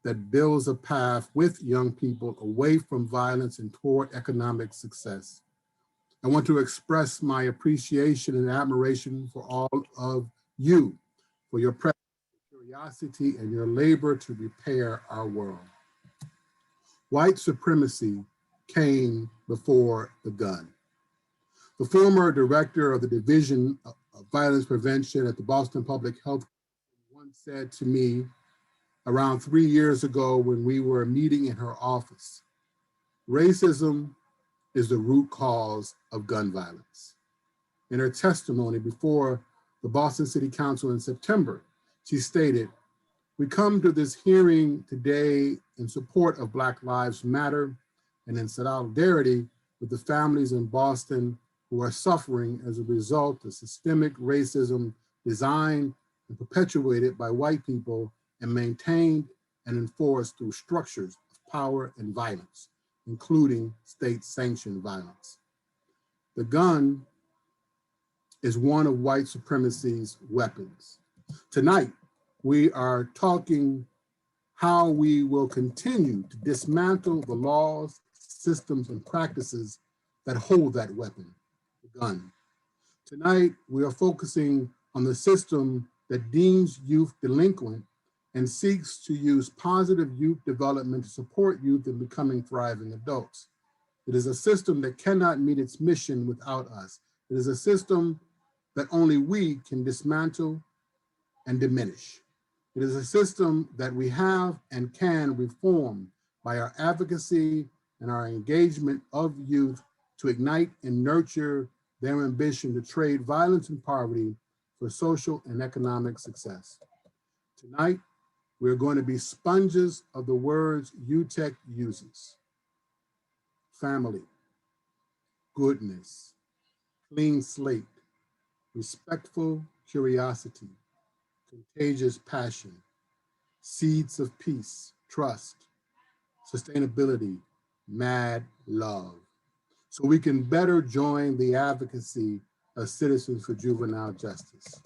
that builds a path with young people away from violence and toward economic success. I want to express my appreciation and admiration for all of you, for your presence, curiosity, and your labor to repair our world. White supremacy came before the gun. The former director of the Division of Violence Prevention at the Boston Public Health once said to me around 3 years ago when we were meeting in her office, racism is the root cause of gun violence. In her testimony before the Boston City Council in September, she stated, "We come to this hearing today in support of Black Lives Matter and in solidarity with the families in Boston who are suffering as a result of systemic racism designed and perpetuated by white people and maintained and enforced through structures of power and violence, including state-sanctioned violence. The gun is one of white supremacy's weapons. Tonight, we are talking how we will continue to dismantle the laws, systems, and practices that hold that weapon, the gun. Tonight, we are focusing on the system that deems youth delinquent and seeks to use positive youth development to support youth in becoming thriving adults. It is a system that cannot meet its mission without us. It is a system that only we can dismantle and diminish. It is a system that we have and can reform by our advocacy and our engagement of youth to ignite and nurture their ambition to trade violence and poverty for social and economic success. Tonight, we're going to be sponges of the words UTEC uses: family, goodness, clean slate, respectful curiosity, contagious passion, seeds of peace, trust, sustainability, mad love, so we can better join the advocacy of Citizens for Juvenile Justice.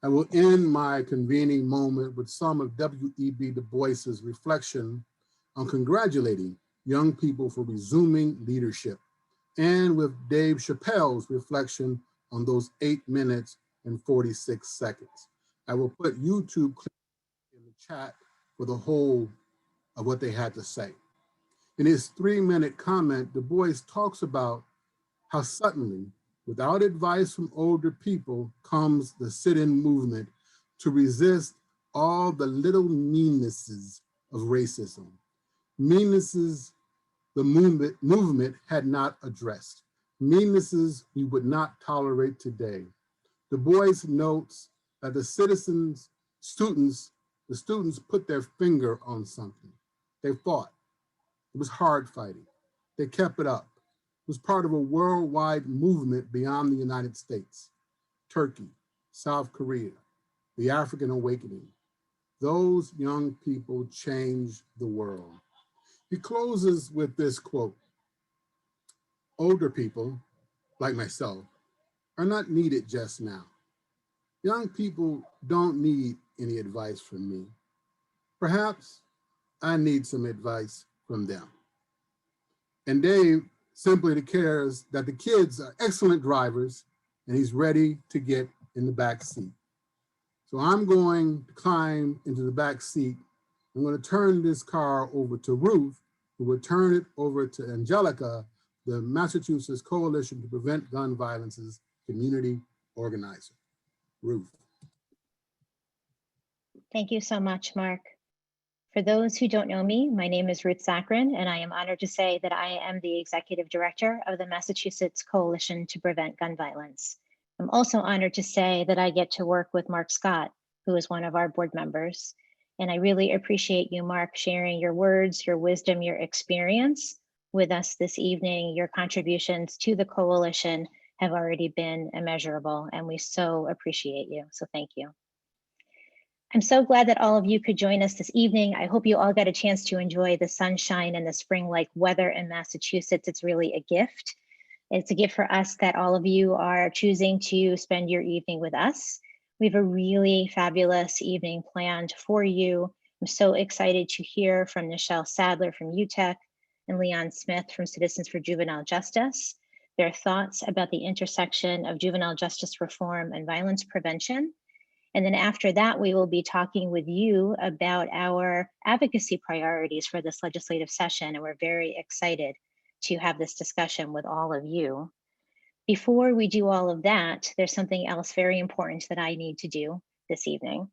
I will end my convening moment with some of W.E.B. Du Bois's reflection on congratulating young people for resuming leadership, and with Dave Chappelle's reflection on those 8 minutes and 46 seconds. I will put YouTube clips in the chat for the whole of what they had to say. In his 3-minute comment, Du Bois talks about how suddenly, without advice from older people, comes the sit-in movement to resist all the little meannesses of racism. Meannesses the movement had not addressed. Meannesses we would not tolerate today. Du Bois notes that the students put their finger on something. They fought. It was hard fighting. They kept it up. It was part of a worldwide movement beyond the United States. Turkey, South Korea, the African awakening. Those young people changed the world. He closes with this quote: older people, like myself, are not needed just now. Young people don't need any advice from me. Perhaps I need some advice from them. And Dave simply declares that the kids are excellent drivers and he's ready to get in the back seat. So I'm going to climb into the back seat. I'm going to turn this car over to Ruth, who will turn it over to Angelica, the Massachusetts Coalition to Prevent Gun Violence's community organizer. Ruth. Thank you so much, Mark. For those who don't know me, my name is Ruth Saccharin, and I am honored to say that I am the Executive Director of the Massachusetts Coalition to Prevent Gun Violence. I'm also honored to say that I get to work with Mark Scott, who is one of our board members. And I really appreciate you, Mark, sharing your words, your wisdom, your experience with us this evening. Your contributions to the coalition have already been immeasurable, and we so appreciate you. So thank you. I'm so glad that all of you could join us this evening. I hope you all got a chance to enjoy the sunshine and the spring-like weather in Massachusetts. It's really a gift. It's a gift for us that all of you are choosing to spend your evening with us. We have a really fabulous evening planned for you. I'm so excited to hear from Nichelle Sadler from UTEC and Leon Smith from Citizens for Juvenile Justice, their thoughts about the intersection of juvenile justice reform and violence prevention. And then after that, we will be talking with you about our advocacy priorities for this legislative session. And we're very excited to have this discussion with all of you. Before we do all of that, there's something else very important that I need to do this evening.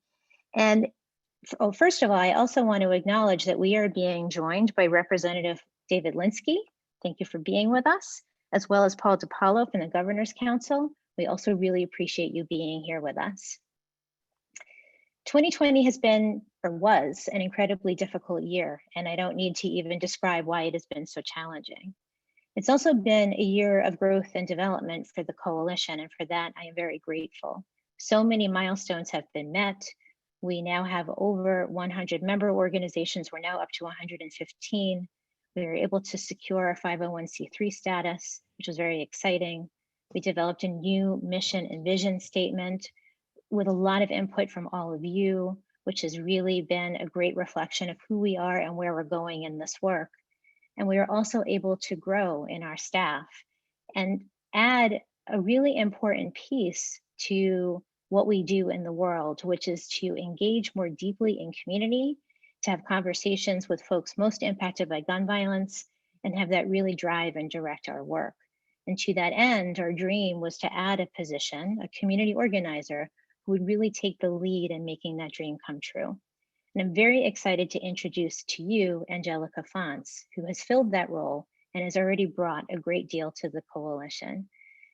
And first of all, I also want to acknowledge that we are being joined by Representative David Linsky. Thank you for being with us, as well as Paul DiPaolo from the Governor's Council. We also really appreciate you being here with us. 2020 has been, or was, an incredibly difficult year, and I don't need to even describe why it has been so challenging. It's also been a year of growth and development for the coalition, and for that, I am very grateful. So many milestones have been met. We now have over 100 member organizations. We're now up to 115. We were able to secure a 501c3 status, which was very exciting. We developed a new mission and vision statement with a lot of input from all of you, which has really been a great reflection of who we are and where we're going in this work. And we are also able to grow in our staff and add a really important piece to what we do in the world, which is to engage more deeply in community, to have conversations with folks most impacted by gun violence, and have that really drive and direct our work. And to that end, our dream was to add a position, a community organizer, who would really take the lead in making that dream come true. And I'm very excited to introduce to you Angelica Fonts, who has filled that role and has already brought a great deal to the coalition.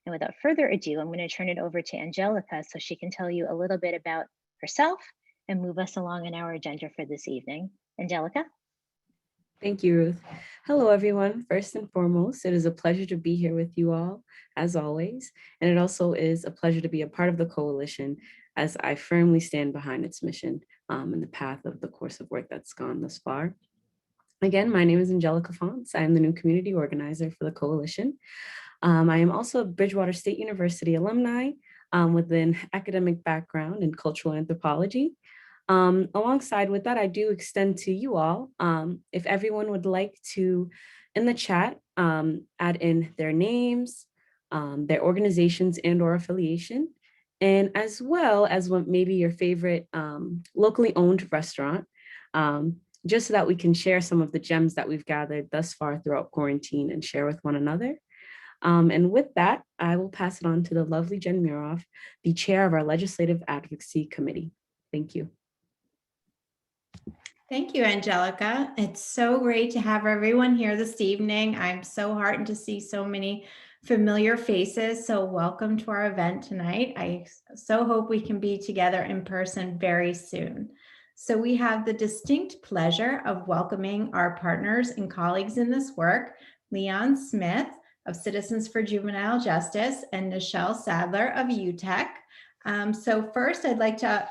And without further ado, I'm going to turn it over to Angelica so she can tell you a little bit about herself and move us along in our agenda for this evening. Angelica? Thank you, Ruth. Hello, everyone. First and foremost, it is a pleasure to be here with you all, as always. And it also is a pleasure to be a part of the coalition, as I firmly stand behind its mission and the path of the course of work that's gone thus far. Again, my name is Angelica Fonts. I am the new community organizer for the coalition. I am also a Bridgewater State University alumni with an academic background in cultural anthropology. Alongside with that, I do extend to you all, if everyone would like to, in the chat, add in their names, their organizations and or affiliation, and as well as what maybe your favorite locally owned restaurant, just so that we can share some of the gems that we've gathered thus far throughout quarantine and share with one another. And with that, I will pass it on to the lovely Jen Muroff, the chair of our Legislative Advocacy Committee. Thank you. Thank you, Angelica. It's so great to have everyone here this evening. I'm so heartened to see so many familiar faces. So welcome to our event tonight. I so hope we can be together in person very soon. So we have the distinct pleasure of welcoming our partners and colleagues in this work, Leon Smith of Citizens for Juvenile Justice and Nichelle Sadler of UTEC. So first I'd like to,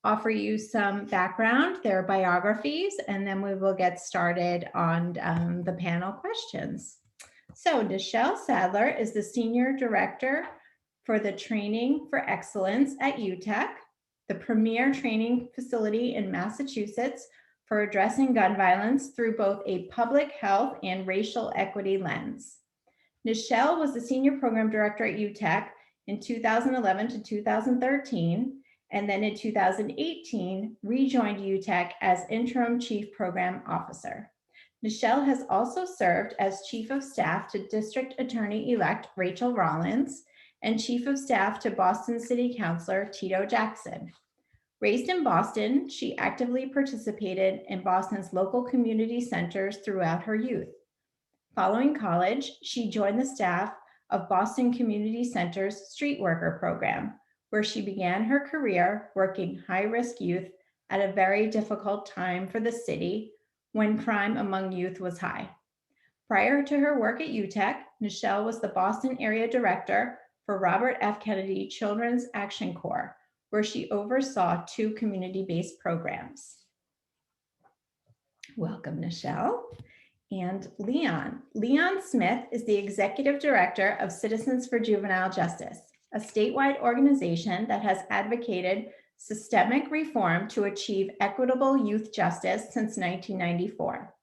offer you some background, their biographies, and then we will get started on the panel questions. So Nichelle Sadler is the Senior Director for the Training for Excellence at UTEC, the premier training facility in Massachusetts for addressing gun violence through both a public health and racial equity lens. Nichelle was the Senior Program Director at UTEC in 2011 to 2013, and then in 2018, rejoined UTEC as Interim Chief Program Officer. Nichelle has also served as Chief of Staff to District Attorney-elect Rachel Rollins and Chief of Staff to Boston City Councilor Tito Jackson. Raised in Boston, she actively participated in Boston's local community centers throughout her youth. Following college, she joined the staff of Boston Community Center's Street Worker Program, where she began her career working high-risk youth at a very difficult time for the city when crime among youth was high. Prior to her work at UTEC, Nichelle was the Boston area director for Robert F. Kennedy Children's Action Corps, where she oversaw 2 community-based programs. Welcome, Nichelle. And Leon. Leon Smith is the executive director of Citizens for Juvenile Justice, a statewide organization that has advocated Systemic Reform to Achieve Equitable Youth Justice since 1994.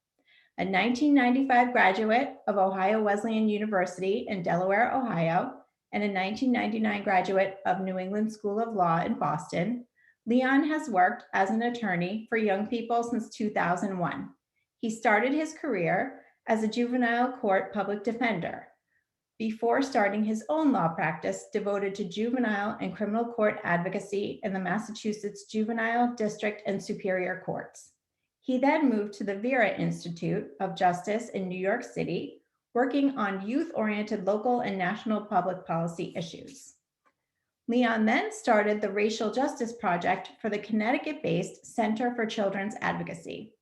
A 1995 graduate of Ohio Wesleyan University in Delaware, Ohio, and a 1999 graduate of New England School of Law in Boston, Leon has worked as an attorney for young people since 2001. He started his career as a juvenile court public defender before starting his own law practice devoted to juvenile and criminal court advocacy in the Massachusetts Juvenile District and Superior Courts. He then moved to the Vera Institute of Justice in New York City, working on youth-oriented local and national public policy issues. Leon then started the Racial Justice Project for the Connecticut-Based Center for Children's Advocacy.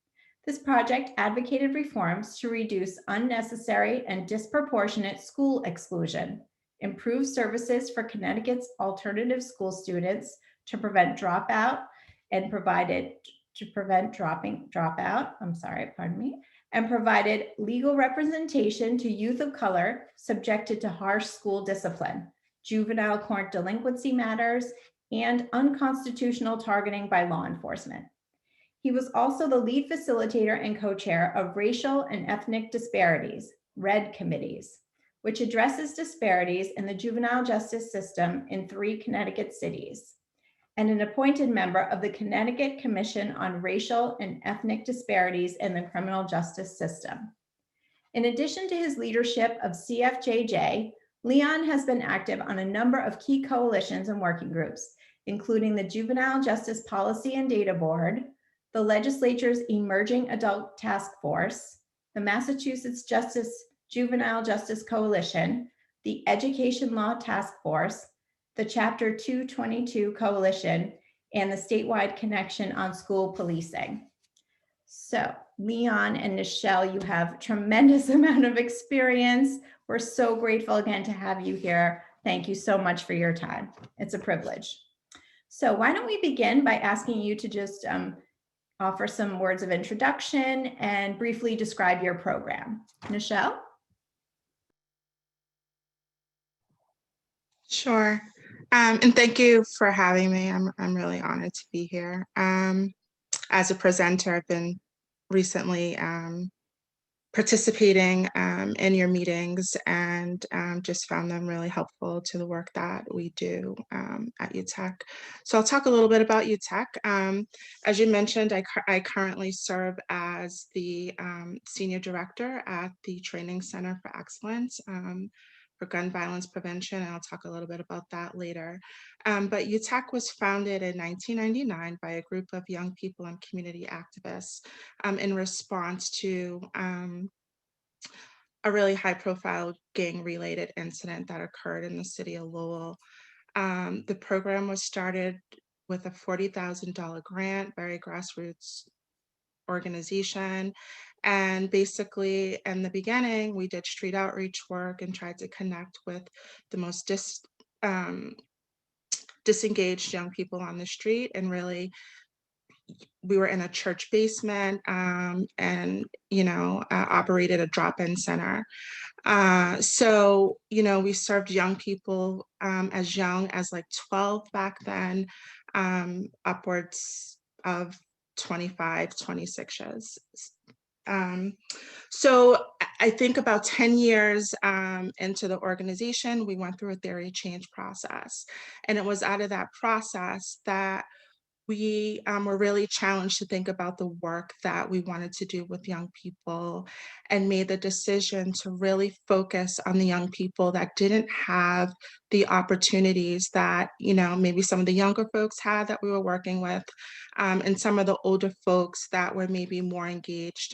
This project advocated reforms to reduce unnecessary and disproportionate school exclusion, improve services for Connecticut's alternative school students to prevent dropout and provided legal representation to youth of color subjected to harsh school discipline, juvenile court delinquency matters, and unconstitutional targeting by law enforcement. He was also the lead facilitator and co-chair of Racial and Ethnic Disparities, RED committees, which addresses disparities in the juvenile justice system in 3 Connecticut cities, and an appointed member of the Connecticut Commission on Racial and Ethnic Disparities in the Criminal Justice System. In addition to his leadership of CFJJ, Leon has been active on a number of key coalitions and working groups, including the Juvenile Justice Policy and Data Board, the legislature's Emerging Adult Task Force, the Massachusetts Juvenile Justice Coalition, the Education Law Task Force, the Chapter 222 Coalition, and the statewide Connection on School Policing. So Leon and Nichelle, you have tremendous amount of experience. We're so grateful again to have you here. Thank you so much for your time. It's a privilege. So why don't we begin by asking you to just offer some words of introduction and briefly describe your program. Nichelle? Sure. And thank you for having me. I'm really honored to be here. As a presenter, I've been recently participating in your meetings and just found them really helpful to the work that we do at UTEC. So I'll talk a little bit about UTEC. As you mentioned, I currently serve as the Senior Director at the Training Center for Excellence for Gun Violence Prevention, and I'll talk a little bit about that later. But UTEC was founded in 1999 by a group of young people and community activists in response to a really high-profile gang-related incident that occurred in the city of Lowell. The program was started with a $40,000 grant, very grassroots organization. And basically, in the beginning, we did street outreach work and tried to connect with the most disengaged young people on the street. And really, we were in a church basement and, operated a drop-in center. So, we served young people as young as like 12 back then, upwards of 25, 26 years. So I think about 10 years into the organization, we went through a theory change process. And it was out of that process that we were really challenged to think about the work that we wanted to do with young people and made the decision to really focus on the young people that didn't have the opportunities that, maybe some of the younger folks had that we were working with, and some of the older folks that were maybe more engaged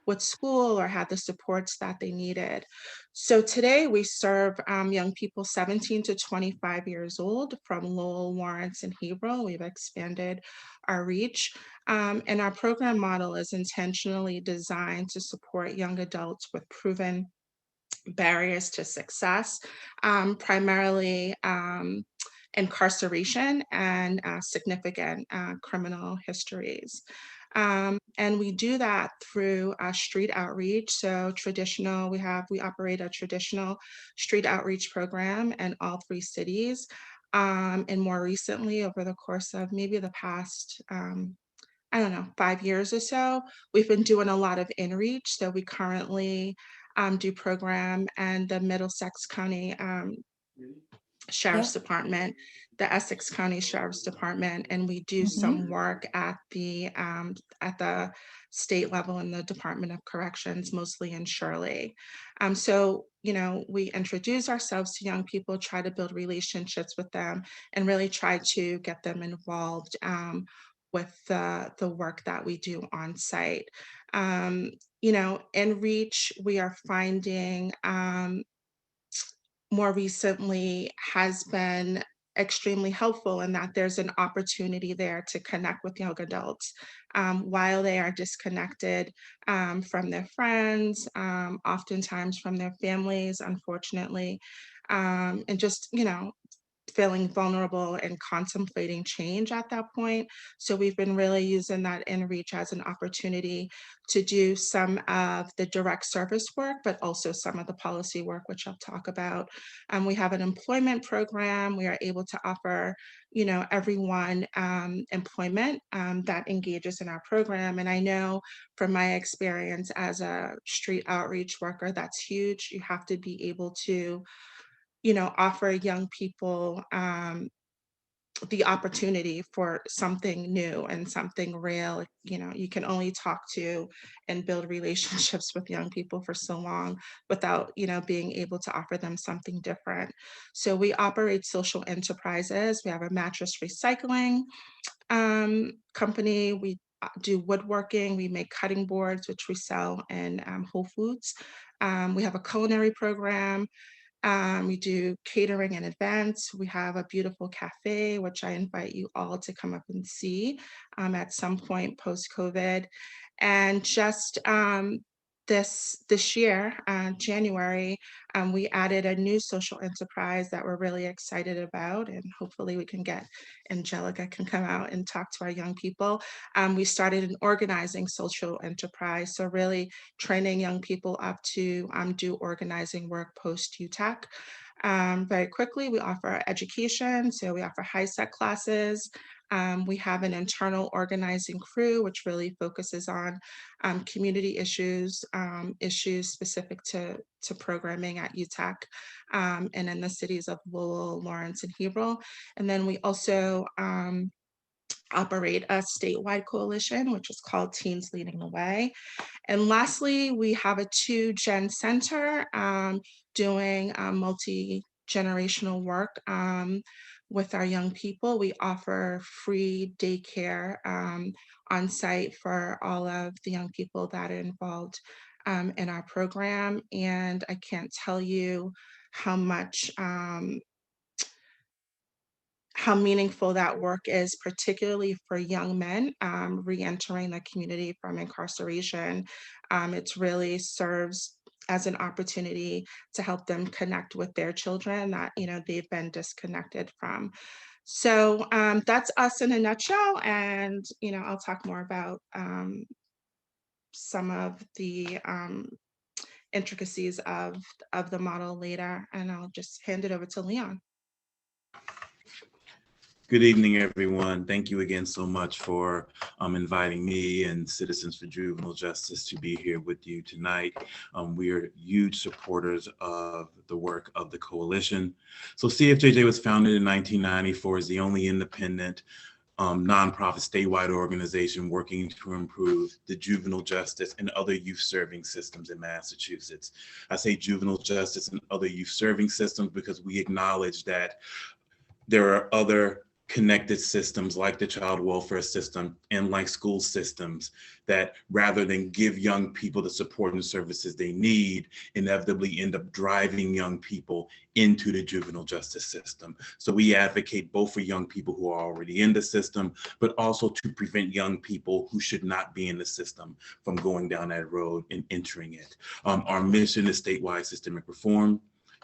with school or had the supports that they needed. So today we serve young people 17 to 25 years old from Lowell, Lawrence, and Haverhill. We've expanded our reach. And our program model is intentionally designed to support young adults with proven barriers to success, primarily incarceration and significant criminal histories. And we do that through street outreach. So we operate a traditional street outreach program in all 3 cities. And more recently, over the course of maybe the past, I don't know, 5 years or so, we've been doing a lot of in-reach. So we currently do program and the Middlesex County Sheriff's Department, the Essex County Sheriff's Department, and we do some work at the state level in the Department of Corrections, mostly in Shirley. So, you know, we introduce ourselves to young people, try to build relationships with them, and really try to get them involved with the work that we do on site. You know, in Reach, we are finding more recently has been extremely helpful in that there's an opportunity there to connect with young adults while they are disconnected from their friends, oftentimes from their families, unfortunately, and just, you know, feeling vulnerable and contemplating change at that point. So we've been really using that in reach as an opportunity to do some of the direct service work, but also some of the policy work, which I'll talk about. We have an employment program. We are able to offer, you know, everyone employment that engages in our program. And I know from my experience as a street outreach worker, that's huge. You have to be able to, you know, offer young people the opportunity for something new and something real. You know, you can only talk to and build relationships with young people for so long without, you know, being able to offer them something different. So we operate social enterprises. We have a mattress recycling company. We do woodworking. We make cutting boards, which we sell in Whole Foods. We have a culinary program. We do catering and events. We have a beautiful cafe, which I invite you all to come up and see at some point post-COVID. And just this year, January, we added a new social enterprise that we're really excited about, and hopefully we can get Angelica can come out and talk to our young people. We started an organizing social enterprise, so really training young people up to do organizing work post UTEC. Very quickly, we offer education, so we offer high-set classes. We have an internal organizing crew, which really focuses on community issues, issues specific to programming at UTEC and in the cities of Lowell, Lawrence, and Hebron. And then we also operate a statewide coalition, which is called Teens Leading the Way. And lastly, we have a 2-Gen Center doing multi-generational work with our young people. We offer free daycare on site for all of the young people that are involved in our program. And I can't tell you how much how meaningful that work is, particularly for young men re-entering the community from incarceration. It really serves as an opportunity to help them connect with their children that, you know, they've been disconnected from. So that's us in a nutshell. And, you know, I'll talk more about some of the intricacies of the model later, and I'll just hand it over to Leon. Good evening, everyone. Thank you again so much for inviting me and Citizens for Juvenile Justice to be here with you tonight. We are huge supporters of the work of the coalition. So CFJJ was founded in 1994 as the only independent nonprofit statewide organization working to improve the juvenile justice and other youth serving systems in Massachusetts. I say juvenile justice and other youth serving systems because we acknowledge that there are other connected systems like the child welfare system and like school systems that, rather than give young people the support and services they need, inevitably end up driving young people into the juvenile justice system. So we advocate both for young people who are already in the system, but also to prevent young people who should not be in the system from going down that road and entering it. Our mission is statewide systemic reform,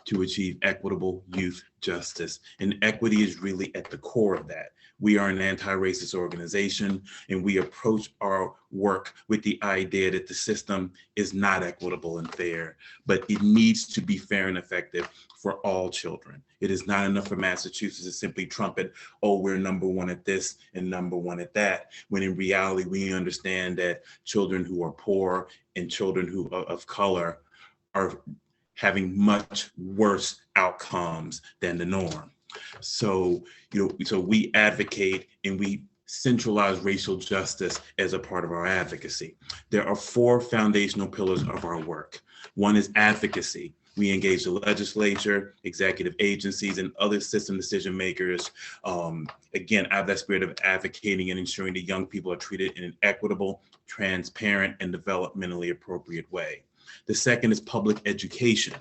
to achieve equitable youth justice. And equity is really at the core of that. We are an anti-racist organization, and we approach our work with the idea that the system is not equitable and fair, but it needs to be fair and effective for all children. It is not enough for Massachusetts to simply trumpet, oh, we're #1 at this and #1 at that, when in reality, we understand that children who are poor and children who are of color are having much worse outcomes than the norm. So, so we advocate and we centralize racial justice as a part of our advocacy. There are 4 foundational pillars of our work. One is advocacy. We engage the legislature, executive agencies, and other system decision makers, again, out of that spirit of advocating and ensuring that young people are treated in an equitable, transparent, and developmentally appropriate way. The second is public education.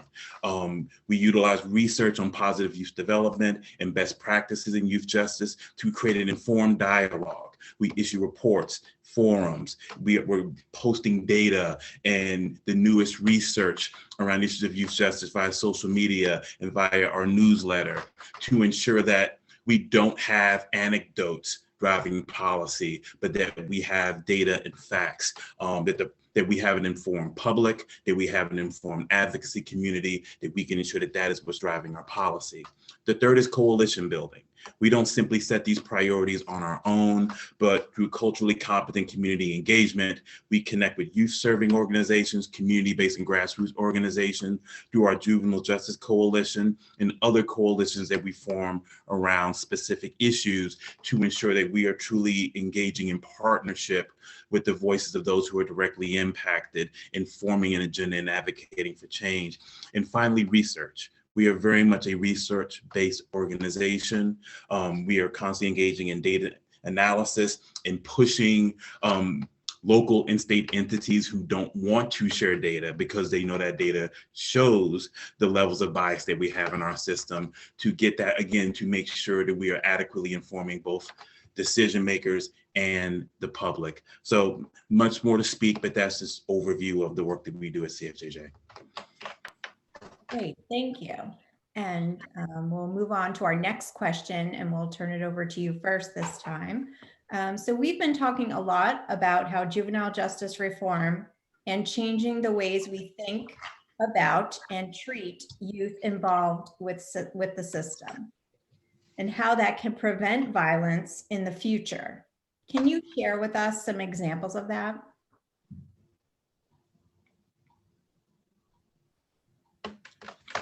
We utilize research on positive youth development and best practices in youth justice to create an informed dialogue. We issue reports, forums, we're posting data and the newest research around issues of youth justice via social media and via our newsletter to ensure that we don't have anecdotes driving policy, but that we have data and facts, that we have an informed public, that we have an informed advocacy community, that we can ensure that that is what's driving our policy. The third is coalition building. We don't simply set these priorities on our own, but through culturally competent community engagement, we connect with youth serving organizations, community-based and grassroots organizations, through our Juvenile Justice Coalition and other coalitions that we form around specific issues to ensure that we are truly engaging in partnership with the voices of those who are directly impacted in forming an agenda and advocating for change. And finally, research. We are very much a research-based organization. We are constantly engaging in data analysis and pushing local and state entities who don't want to share data because they know that data shows the levels of bias that we have in our system, to get that, again, to make sure that we are adequately informing both decision makers and the public. So much more to speak, but that's just overview of the work that we do at CFJJ. Great, thank you. And we'll move on to our next question, and we'll turn it over to you first this time. So we've been talking a lot about how juvenile justice reform and changing the ways we think about and treat youth involved with the system, and how that can prevent violence in the future. Can you share with us some examples of that?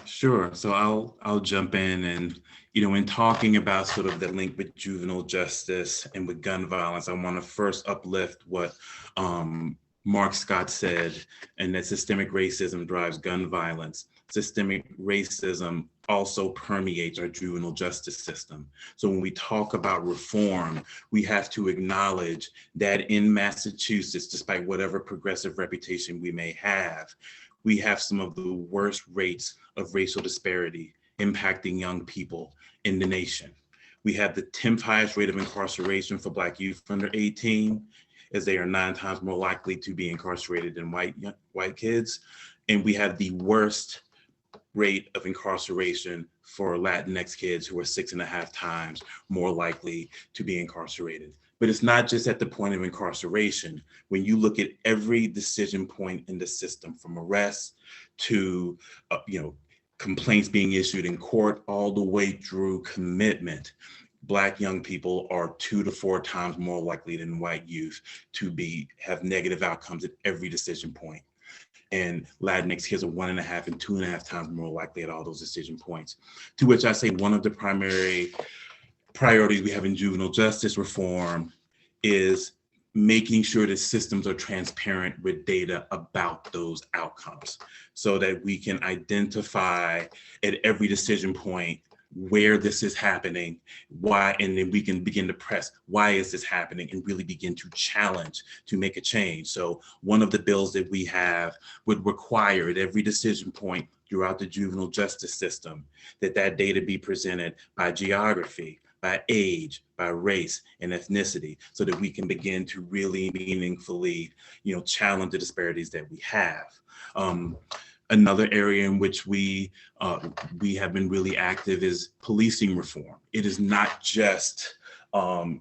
Sure. So I'll jump in, and in talking about sort of the link with juvenile justice and with gun violence, I want to first uplift what Mark Scott said, and that systemic racism drives gun violence. Systemic racism also permeates our juvenile justice system. So when we talk about reform, we have to acknowledge that in Massachusetts, despite whatever progressive reputation we may have, we have some of the worst rates of racial disparity impacting young people in the nation. We have the 10th highest rate of incarceration for Black youth under 18, as they are 9 times more likely to be incarcerated than white kids. And we have the worst rate of incarceration for Latinx kids, who are 6.5 times more likely to be incarcerated. But it's not just at the point of incarceration. When you look at every decision point in the system, from arrests to complaints being issued in court, all the way through commitment, Black young people are 2 to 4 times more likely than white youth to have negative outcomes at every decision point. And Latinx kids are 1.5 and 2.5 times more likely at all those decision points. To which I say one of the primary priorities we have in juvenile justice reform is making sure that systems are transparent with data about those outcomes, so that we can identify at every decision point where this is happening, why, and then we can begin to press, why is this happening, and really begin to challenge to make a change. So one of the bills that we have would require at every decision point throughout the juvenile justice system that data be presented by geography, by age, by race and ethnicity, so that we can begin to really meaningfully, challenge the disparities that we have. Another area in which we have been really active is policing reform. It is not just an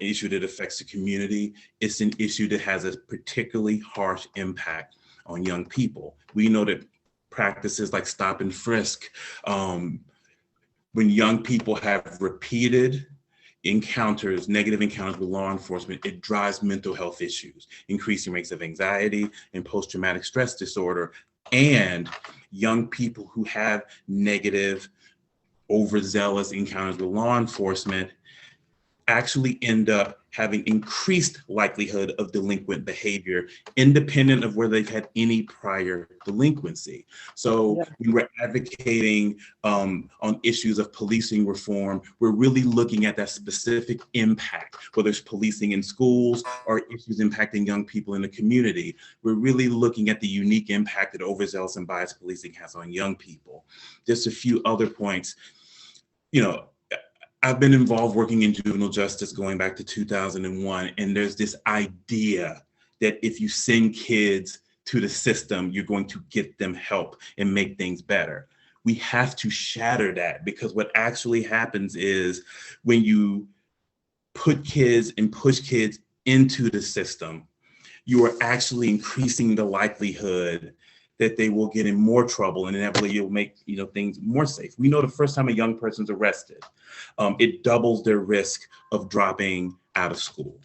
issue that affects the community. It's an issue that has a particularly harsh impact on young people. We know that practices like stop and frisk, when young people have repeated encounters, negative encounters with law enforcement, it drives mental health issues, increasing rates of anxiety and post-traumatic stress disorder. And young people who have negative, overzealous encounters with law enforcement actually end up having increased likelihood of delinquent behavior, independent of whether they've had any prior delinquency. So when we're advocating on issues of policing reform, we're really looking at that specific impact, whether it's policing in schools or issues impacting young people in the community. We're really looking at the unique impact that overzealous and biased policing has on young people. Just a few other points. I've been involved working in juvenile justice going back to 2001, and there's this idea that if you send kids to the system, you're going to get them help and make things better. We have to shatter that, because what actually happens is when you put kids and push kids into the system, you are actually increasing the likelihood that they will get in more trouble, and inevitably you'll make things more safe. We know the first time a young person's arrested, it doubles their risk of dropping out of school.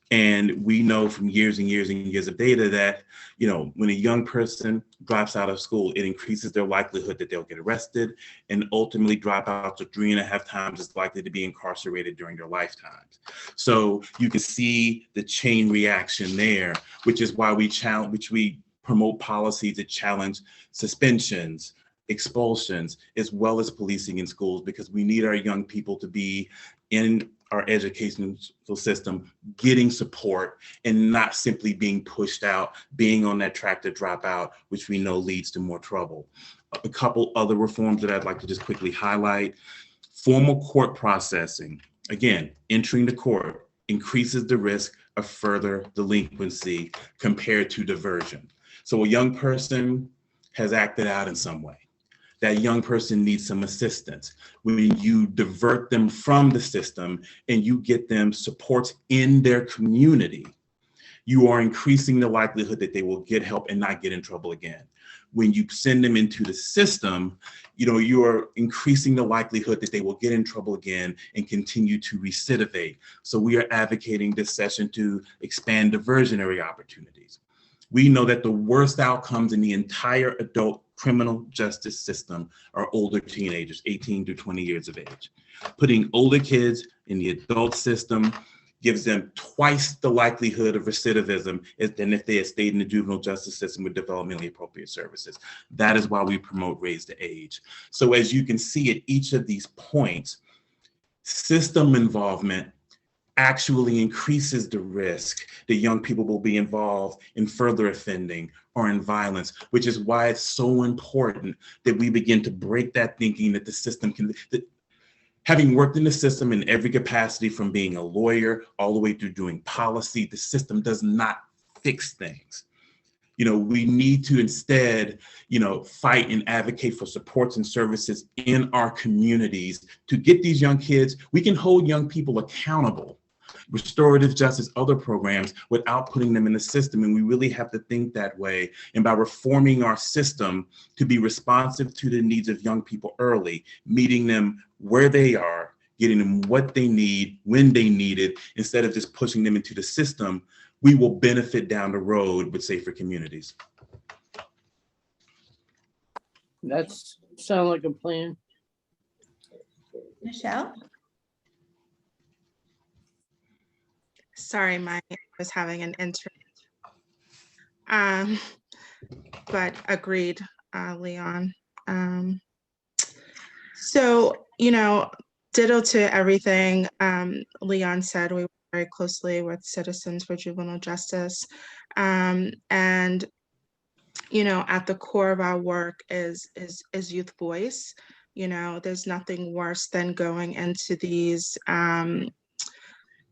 And we know from years and years and years of data that when a young person drops out of school, it increases their likelihood that they'll get arrested, and ultimately dropouts are 3.5 times as likely to be incarcerated during their lifetimes. So you can see the chain reaction there, which is why we promote policies that challenge suspensions, expulsions, as well as policing in schools, because we need our young people to be in our educational system, getting support and not simply being pushed out, being on that track to drop out, which we know leads to more trouble. A couple other reforms that I'd like to just quickly highlight. Formal court processing. Again, entering the court increases the risk of further delinquency compared to diversion. So a young person has acted out in some way. That young person needs some assistance. When you divert them from the system and you get them supports in their community, you are increasing the likelihood that they will get help and not get in trouble again. When you send them into the system, you are increasing the likelihood that they will get in trouble again and continue to recidivate. So we are advocating this session to expand diversionary opportunities. We know that the worst outcomes in the entire adult criminal justice system are older teenagers, 18 to 20 years of age. Putting older kids in the adult system gives them twice the likelihood of recidivism than if they had stayed in the juvenile justice system with developmentally appropriate services. That is why we promote Raise the Age. So as you can see at each of these points, system involvement actually increases the risk that young people will be involved in further offending or in violence, which is why it's so important that we begin to break that thinking that the system can, that having worked in the system in every capacity, from being a lawyer all the way through doing policy, the system does not fix things. We need to instead, fight and advocate for supports and services in our communities to get these young kids. We can hold young people accountable, restorative justice, other programs, without putting them in the system. And we really have to think that way. And by reforming our system to be responsive to the needs of young people early, meeting them where they are, getting them what they need, when they need it, instead of just pushing them into the system, we will benefit down the road with safer communities. That's sound like a plan. Nichelle? Sorry, I was having an internet. But agreed, Leon. So, ditto to everything Leon said. We work very closely with Citizens for Juvenile Justice. And, at the core of our work is youth voice. There's nothing worse than going into these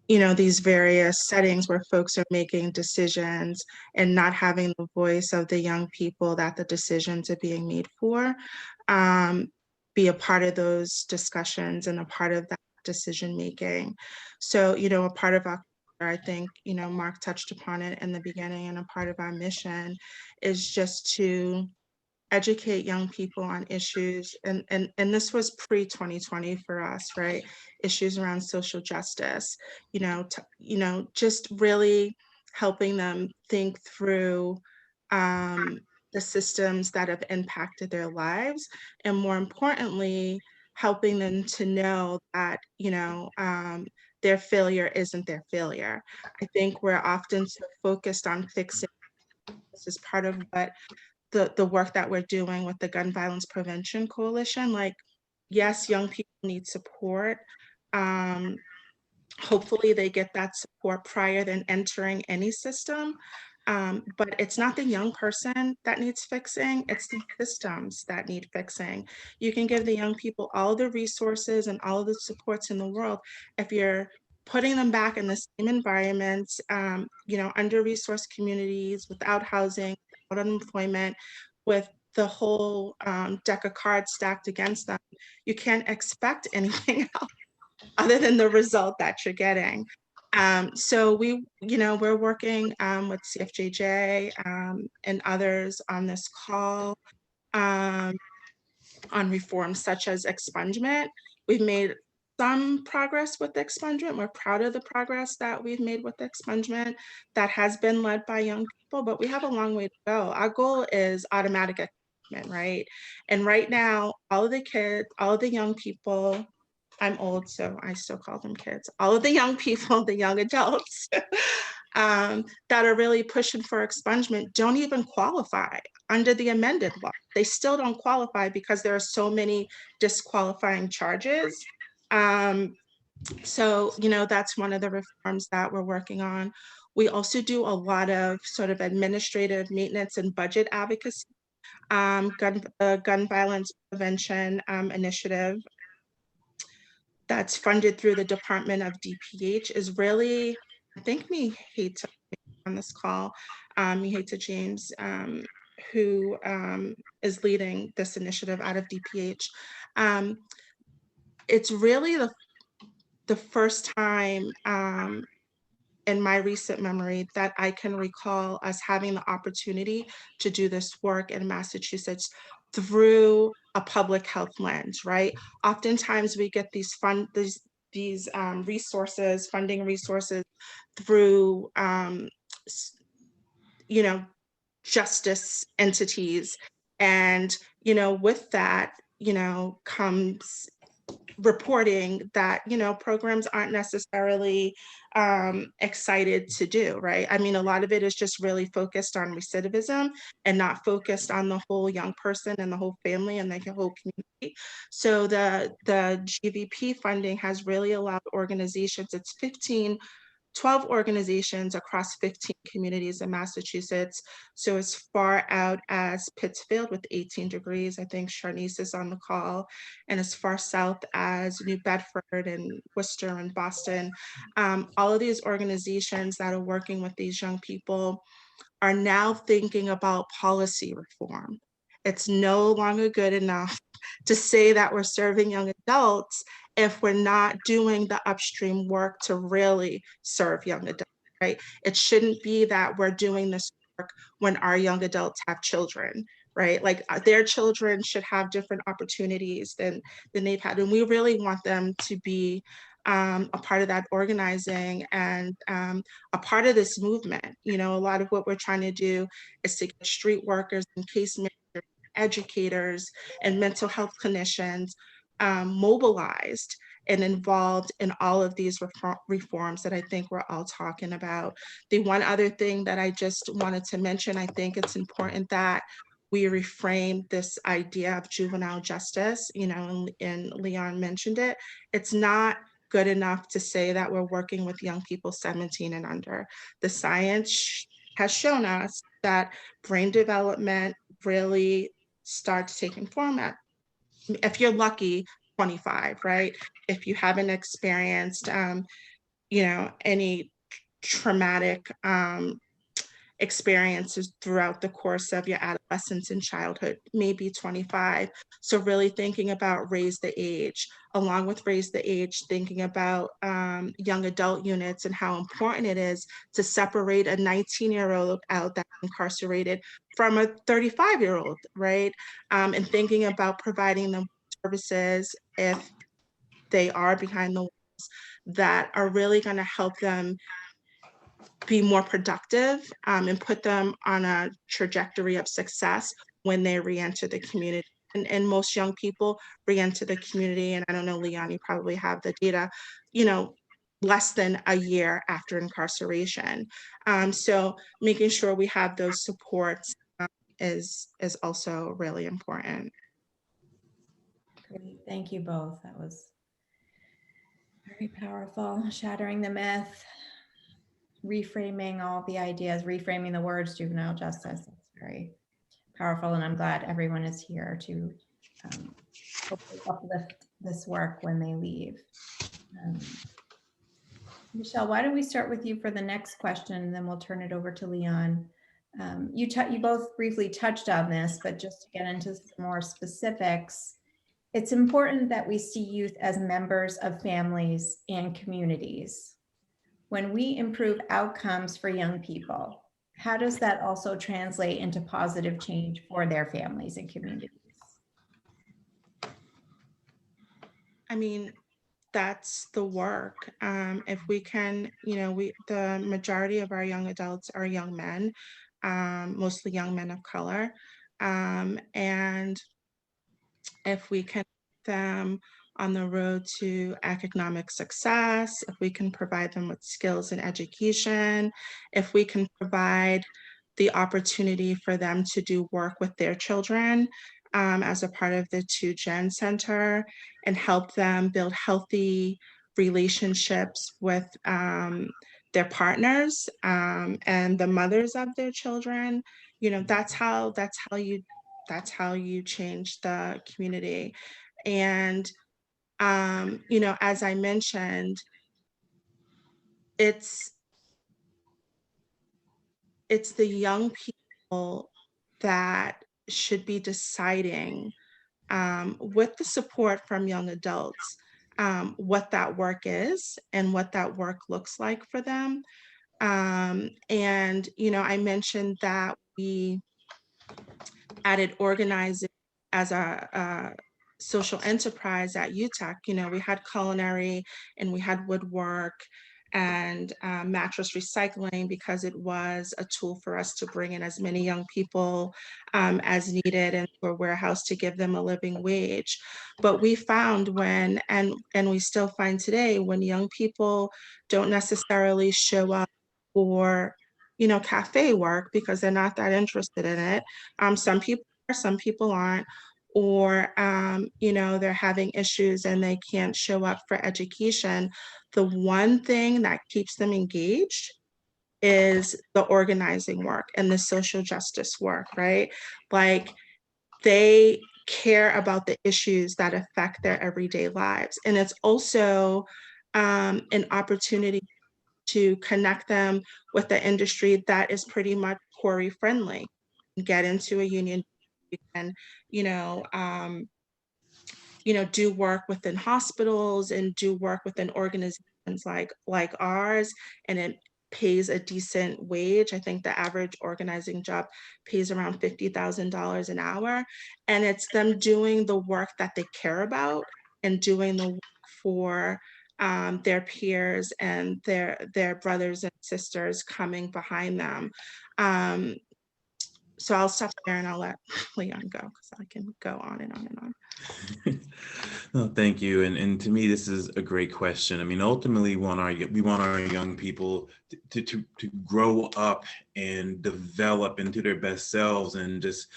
these various settings where folks are making decisions and not having the voice of the young people that the decisions are being made for, be a part of those discussions and a part of that decision making. So, a part of our, I think, Mark touched upon it in the beginning, and a part of our mission is just to educate young people on issues, and this was pre-2020 for us, right? Issues around social justice, just really helping them think through the systems that have impacted their lives, and more importantly, helping them to know that, their failure isn't their failure. I think we're often so focused on fixing. This is part of what the work that we're doing with the Gun Violence Prevention Coalition. Like, yes, young people need support. Hopefully they get that support prior than entering any system. But it's not the young person that needs fixing, it's the systems that need fixing. You can give the young people all the resources and all the supports in the world. If you're putting them back in the same environments, under-resourced communities, without housing, without unemployment, with the whole deck of cards stacked against them, you can't expect anything else other than the result that you're getting. So we're working with CFJJ and others on this call on reforms such as expungement. We've made some progress with expungement. We're proud of the progress that we've made with expungement that has been led by young people, but we have a long way to go. Our goal is automatic expungement, right? And right now, all of the kids, all of the young people, I'm old, so I still call them kids. All of the young people, the young adults that are really pushing for expungement don't even qualify under the amended law. They still don't qualify because there are so many disqualifying charges. So, that's one of the reforms that we're working on. We also do a lot of sort of administrative maintenance and budget advocacy. Gun violence prevention initiative that's funded through the Department of DPH is really, I think me hate to on this call, me hate to James, who is leading this initiative out of DPH. It's really the first time in my recent memory that I can recall us having the opportunity to do this work in Massachusetts through a public health lens, right? Oftentimes we get these resources, funding resources through, justice entities. And, with that, comes reporting that programs aren't necessarily excited to do, right? I mean, a lot of it is just really focused on recidivism and not focused on the whole young person and the whole family and the whole community. So the GVP funding has really allowed organizations, it's 12 organizations across 15 communities in Massachusetts. So as far out as Pittsfield with 18 degrees, I think Charnice is on the call, and as far south as New Bedford and Worcester and Boston. All of these organizations that are working with these young people are now thinking about policy reform. It's no longer good enough to say that we're serving young adults if we're not doing the upstream work to really serve young adults, right? It shouldn't be that we're doing this work when our young adults have children, right? Like their children should have different opportunities than they've had. And we really want them to be a part of that organizing and a part of this movement. A lot of what we're trying to do is to get street workers and case managers, educators, and mental health clinicians mobilized and involved in all of these reforms that I think we're all talking about. The one other thing that I just wanted to mention, I think it's important that we reframe this idea of juvenile justice, and Leon mentioned it. It's not good enough to say that we're working with young people 17 and under. The science has shown us that brain development really starts taking form at, if you're lucky, 25, right? If you haven't experienced any traumatic experiences throughout the course of your adolescence and childhood, maybe 25. So really thinking about raise the age, along with raise the age, thinking about young adult units and how important it is to separate a 19-year-old out that's incarcerated from a 35-year-old, right? And thinking about providing them services if they are behind the walls that are really going to help them be more productive and put them on a trajectory of success when they re-enter the community. And most young people re-enter the community, and I don't know, Leon, you probably have the data, less than a year after incarceration. So making sure we have those supports is also really important. Great, thank you both. That was very powerful, shattering the myth, reframing all the ideas, reframing the words juvenile justice. That's very powerful, and I'm glad everyone is here to hopefully uplift this work when they leave. Nichelle, why don't we start with you for the next question, and then we'll turn it over to Leon. You both briefly touched on this, but just to get into some more specifics, it's important that we see youth as members of families and communities. When we improve outcomes for young people, how does that also translate into positive change for their families and communities? I mean, that's the work. If we can, the majority of our young adults are young men, mostly young men of color. And if we can put them on the road to economic success, if we can provide them with skills and education, if we can provide the opportunity for them to do work with their children as a part of the 2Gen Center and help them build healthy relationships with their partners and the mothers of their children, that's how you change the community. And as I mentioned, it's the young people that should be deciding with the support from young adults what that work is and what that work looks like for them. And I mentioned that we added organizing as a social enterprise at UTEC. We had culinary and we had woodwork and mattress recycling because it was a tool for us to bring in as many young people as needed into a warehouse to give them a living wage. But we found and we still find today, when young people don't necessarily show up for cafe work because they're not that interested in it. Some people are, some people aren't, or they're having issues and they can't show up for education. The one thing that keeps them engaged is the organizing work and the social justice work, right? Like, they care about the issues that affect their everyday lives. And it's also an opportunity to connect them with the industry that is pretty much Corey friendly. Get into a union and do work within hospitals and do work within organizations like ours, and it pays a decent wage. I think the average organizing job pays around $50,000 an hour, and it's them doing the work that they care about and doing the work for their peers and their brothers and sisters coming behind them. So I'll stop there and I'll let Leon go because I can go on and on and on. No, thank you. And to me, this is a great question. I mean, ultimately, we want our young people to grow up and develop into their best selves and just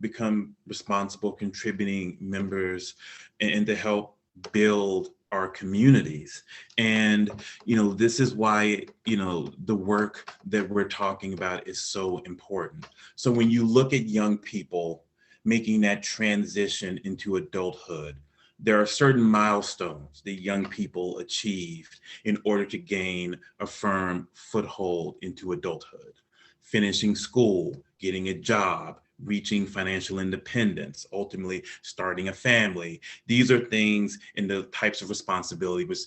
become responsible, contributing members and to help build our communities. And, this is why, the work that we're talking about is so important. So when you look at young people making that transition into adulthood, there are certain milestones that young people achieve in order to gain a firm foothold into adulthood. Finishing school, getting a job, reaching financial independence, ultimately starting a family. These are things and the types of responsibility which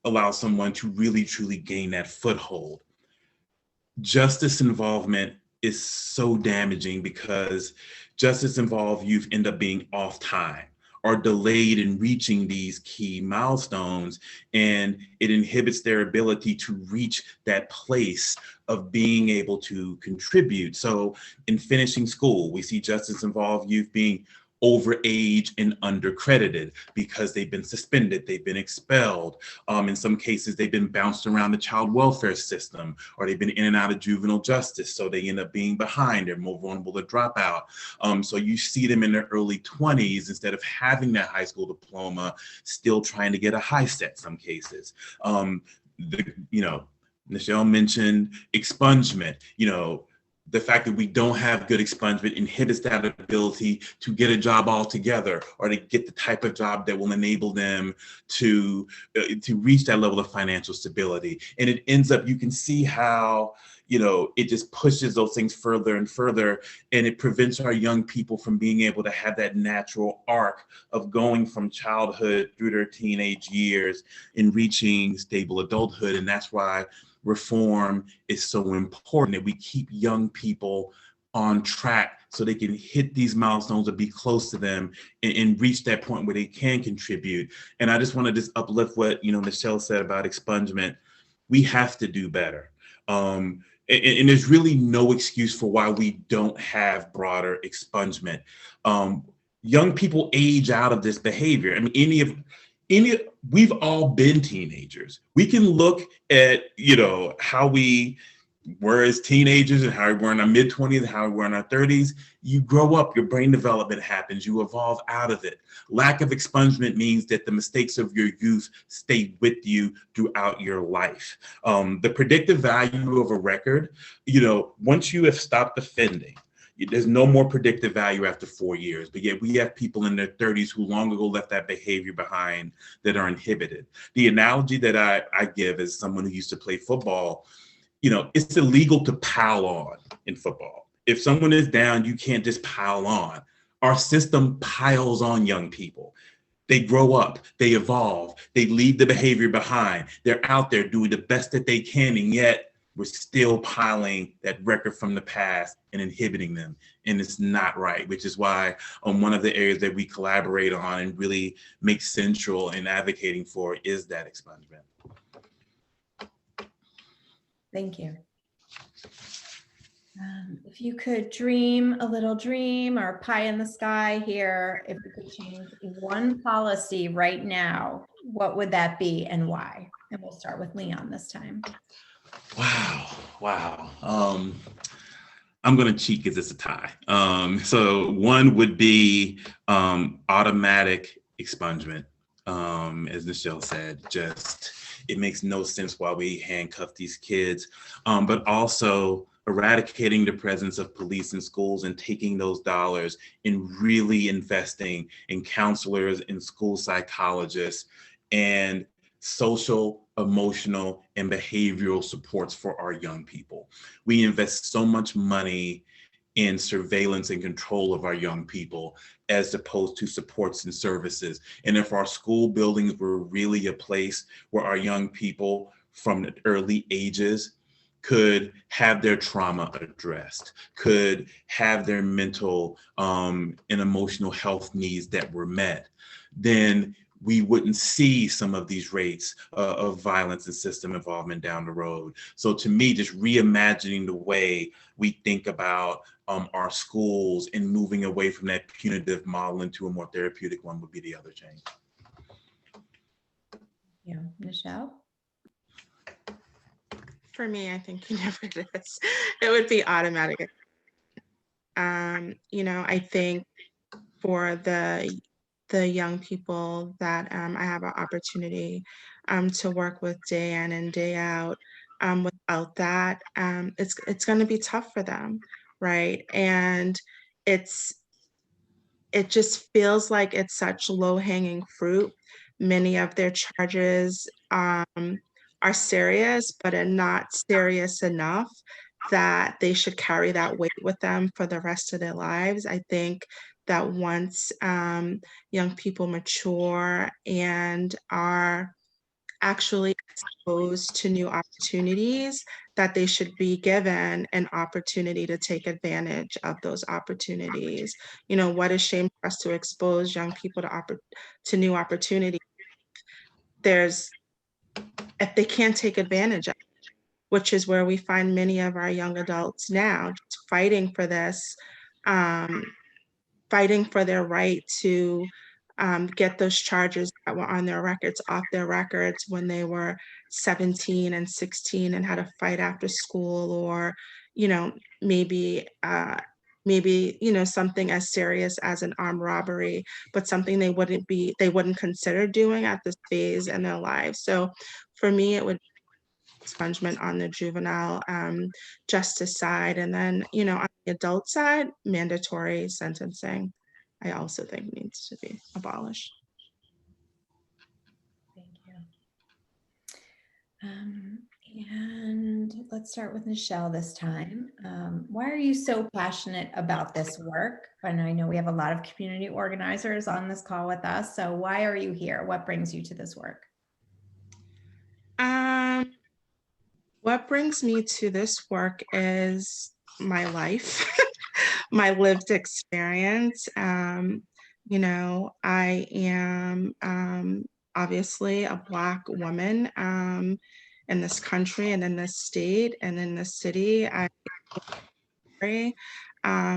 allow someone to really truly gain that foothold. Justice involvement is so damaging because justice involved youth end up being off time or delayed in reaching these key milestones, and it inhibits their ability to reach that place of being able to contribute. So in finishing school, we see justice involved youth being overage and undercredited because they've been suspended, they've been expelled. In some cases, they've been bounced around the child welfare system, or they've been in and out of juvenile justice, so they end up being behind. They're more vulnerable to drop out. So you see them in their early 20s, instead of having that high school diploma, still trying to get a high set some cases. Nichelle mentioned expungement. The fact that we don't have good expungement inhibits that ability to get a job altogether, or to get the type of job that will enable them to reach that level of financial stability. And it ends up, you can see how, it just pushes those things further and further, and it prevents our young people from being able to have that natural arc of going from childhood through their teenage years and reaching stable adulthood. And that's why reform is so important, that we keep young people on track so they can hit these milestones or be close to them and reach that point where they can contribute. And I just want to just uplift what Nichelle said about expungement. We have to do better. And there's really no excuse for why we don't have broader expungement. Young people age out of this behavior. I mean, we've all been teenagers. We can look at, how we were as teenagers and how we were in our mid-20s and how we were in our 30s. You grow up, your brain development happens, you evolve out of it. Lack of expungement means that the mistakes of your youth stay with you throughout your life. The predictive value of a record, once you have stopped offending, there's no more predictive value after 4 years, but yet we have people in their 30s who long ago left that behavior behind that are inhibited. The analogy that I give as someone who used to play football, it's illegal to pile on in football. If someone is down, you can't just pile on. Our system piles on young people. They grow up, they evolve, they leave the behavior behind. They're out there doing the best that they can, and yet we're still piling that record from the past and inhibiting them. And it's not right, which is why one of the areas that we collaborate on and really make central in advocating for is that expungement. Thank you. If you could dream a little dream or pie in the sky here, if you could change one policy right now, what would that be and why? And we'll start with Leon this time. Wow. I'm going to cheat because it's a tie. So one would be automatic expungement. As Nichelle said, it makes no sense why we handcuff these kids, but also eradicating the presence of police in schools and taking those dollars and really investing in counselors and school psychologists and social, emotional, and behavioral supports for our young people. We invest so much money in surveillance and control of our young people as opposed to supports and services. And if our school buildings were really a place where our young people from the early ages could have their trauma addressed, could have their mental and emotional health needs that were met, then we wouldn't see some of these rates of violence and system involvement down the road. So to me, just reimagining the way we think about our schools and moving away from that punitive model into a more therapeutic one would be the other change. Yeah, Nichelle? For me, I think you know what it is. It would be automatic. I think for the young people that I have an opportunity to work with day in and day out, without that, it's going to be tough for them, right? And it just feels like it's such low-hanging fruit. Many of their charges are serious, but are not serious enough that they should carry that weight with them for the rest of their lives. I think that once young people mature and are actually exposed to new opportunities, that they should be given an opportunity to take advantage of those opportunities. You know, what a shame for us to expose young people to new opportunities. If they can't take advantage of it, which is where we find many of our young adults now, just fighting for this, fighting for their right to get those charges that were on their records off their records when they were 17 and 16 and had to fight after school, or, you know, maybe, you know, something as serious as an armed robbery, but something they wouldn't consider doing at this phase in their lives. So for me, it would expungement on the juvenile justice side. And then, you know, on the adult side, mandatory sentencing, I also think needs to be abolished. Thank you. And let's start with Nichelle this time. Why are you so passionate about this work? And I know we have a lot of community organizers on this call with us. So why are you here? What brings you to this work? What brings me to this work is my life, my lived experience. You know, I am obviously a Black woman in this country and in this state and in this city.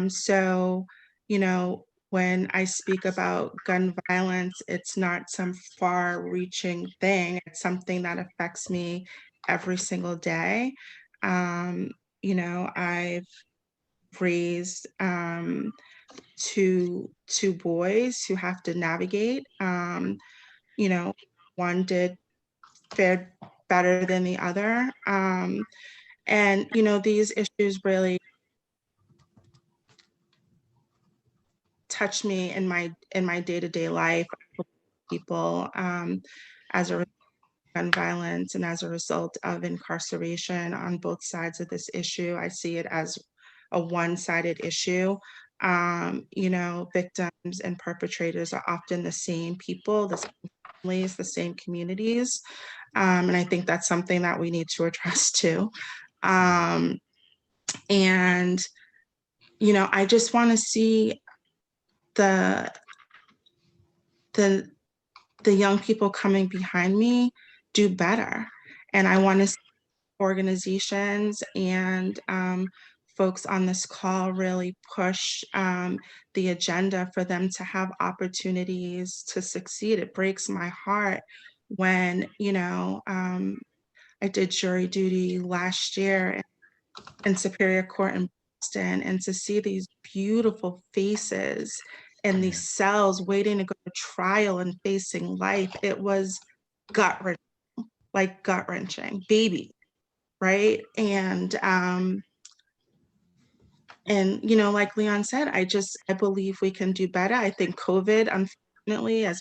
So, you know, when I speak about gun violence, it's not some far-reaching thing. It's something that affects me every single day. You know, I've raised two boys who have to navigate. You know, one did fare better than the other. And, you know, these issues really touch me in my day-to-day life. People as a result of gun violence and as a result of incarceration on both sides of this issue. I see it as a one-sided issue. You know, victims and perpetrators are often the same people, the same families, the same communities. And I think that's something that we need to address too. And, you know, I just want to see the young people coming behind me do better. And I want to see organizations and folks on this call really push the agenda for them to have opportunities to succeed. It breaks my heart when, you know, I did jury duty last year in Superior Court in Boston, and to see these beautiful faces in these cells waiting to go to trial and facing life, it was gut-wrenching, like gut-wrenching, baby, right? And you know, like Leon said, I believe we can do better. I think COVID, unfortunately, as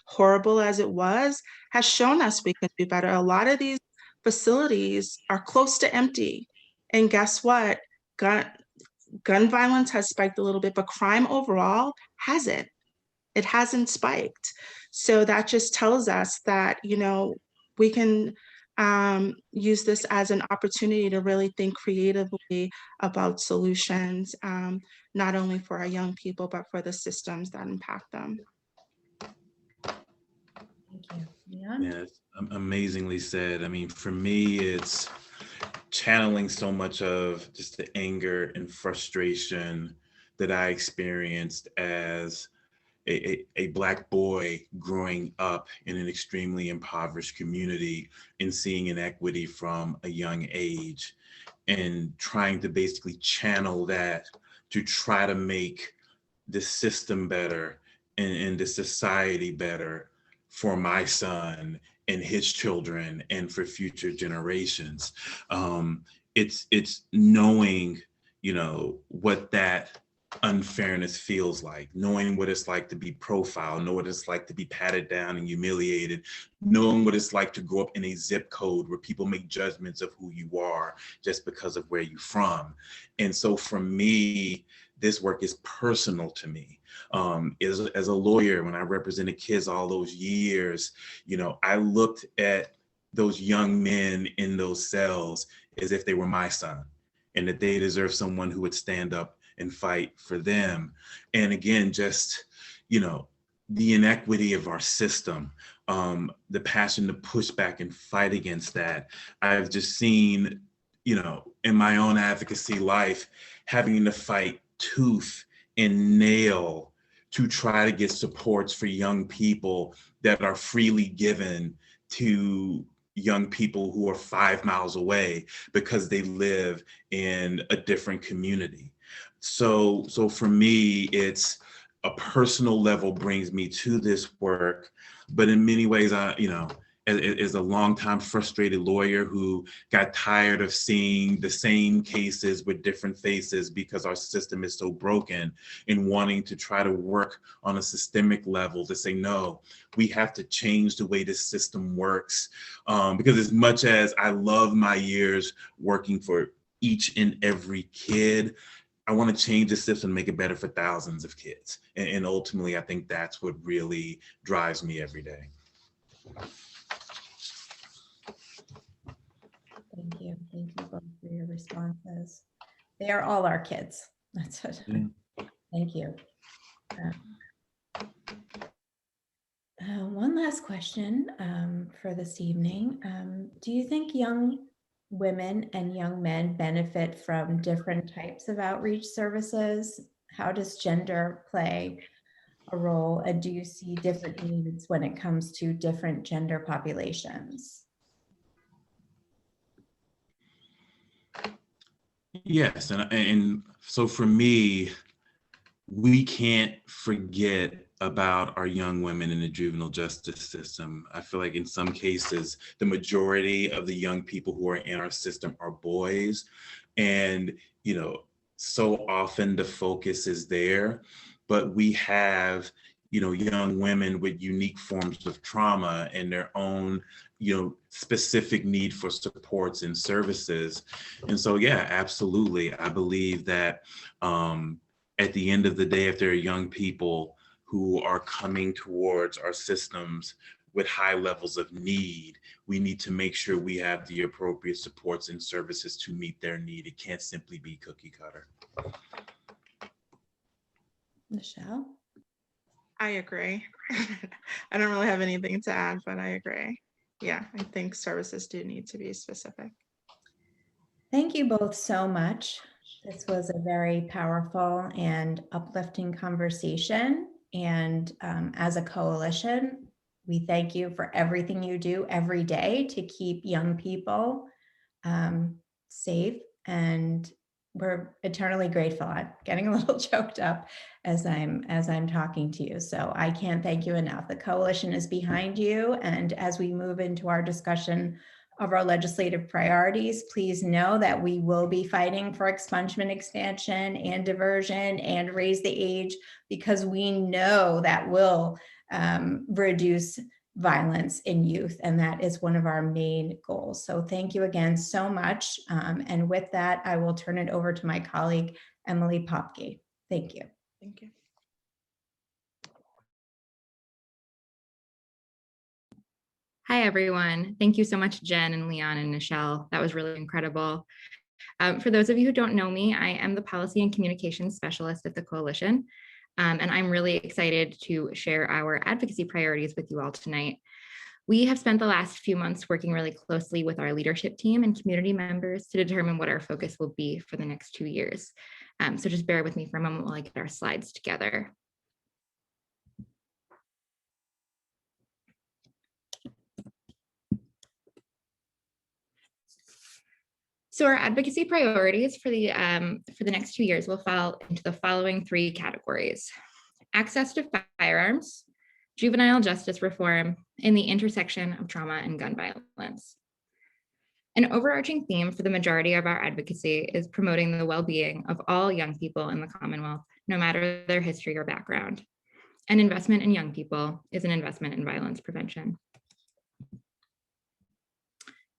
horrible as it was, has shown us we can do better. A lot of these facilities are close to empty. And guess what? Gun violence has spiked a little bit, but crime overall hasn't. It hasn't spiked. So that just tells us that, you know, we can use this as an opportunity to really think creatively about solutions, not only for our young people, but for the systems that impact them. Thank you. Leon? Yeah, it's amazingly said. I mean, for me, it's channeling so much of just the anger and frustration that I experienced as a Black boy growing up in an extremely impoverished community and seeing inequity from a young age, and trying to basically channel that to try to make the system better and the society better for my son and his children and for future generations. It's knowing, you know, what that unfairness feels like, knowing what it's like to be profiled, know what it's like to be patted down and humiliated, knowing what it's like to grow up in a zip code where people make judgments of who you are just because of where you're from. And so for me, this work is personal to me. As a lawyer, when I represented kids all those years, I looked at those young men in those cells as if they were my son, and that they deserve someone who would stand up and fight for them. And again, just, the inequity of our system, the passion to push back and fight against that. I've just seen, in my own advocacy life, having to fight tooth and nail to try to get supports for young people that are freely given to young people who are 5 miles away because they live in a different community. So for me, it's a personal level brings me to this work, but in many ways, as a longtime frustrated lawyer who got tired of seeing the same cases with different faces because our system is so broken, and wanting to try to work on a systemic level to say, no, we have to change the way this system works. Because as much as I love my years working for each and every kid, I want to change the system and make it better for thousands of kids. And ultimately, I think that's what really drives me every day. Thank you. Thank you both for your responses. They are all our kids. That's what. Thank you. One last question for this evening. Do you think young women and young men benefit from different types of outreach services? How does gender play a role? And do you see different needs when it comes to different gender populations? Yes, and so for me, we can't forget about our young women in the juvenile justice system. I feel like in some cases, the majority of the young people who are in our system are boys. And, so often the focus is there, but we have, young women with unique forms of trauma and their own, specific need for supports and services. And so, yeah, absolutely. I believe that at the end of the day, if there are young people who are coming towards our systems with high levels of need, we need to make sure we have the appropriate supports and services to meet their need. It can't simply be cookie cutter. Nichelle? I agree. I don't really have anything to add, but I agree. Yeah, I think services do need to be specific. Thank you both so much. This was a very powerful and uplifting conversation. And as a coalition, we thank you for everything you do every day to keep young people safe. And we're eternally grateful. I'm getting a little choked up as I'm talking to you. So I can't thank you enough. The coalition is behind you. And as we move into our discussion of our legislative priorities, please know that we will be fighting for expungement expansion and diversion and raise the age, because we know that will reduce violence in youth, and that is one of our main goals. So thank you again so much. And with that, I will turn it over to my colleague, Emily Popke. Thank you. Thank you. Hi, everyone. Thank you so much, Jen and Leon and Nichelle. That was really incredible. For those of you who don't know me, I am the Policy and Communications Specialist at the Coalition, and I'm really excited to share our advocacy priorities with you all tonight. We have spent the last few months working really closely with our leadership team and community members to determine what our focus will be for the next 2 years. So just bear with me for a moment while I get our slides together. So our advocacy priorities for the next 2 years will fall into the following 3 categories: access to firearms, juvenile justice reform, and the intersection of trauma and gun violence. An overarching theme for the majority of our advocacy is promoting the well-being of all young people in the Commonwealth, no matter their history or background. An investment in young people is an investment in violence prevention.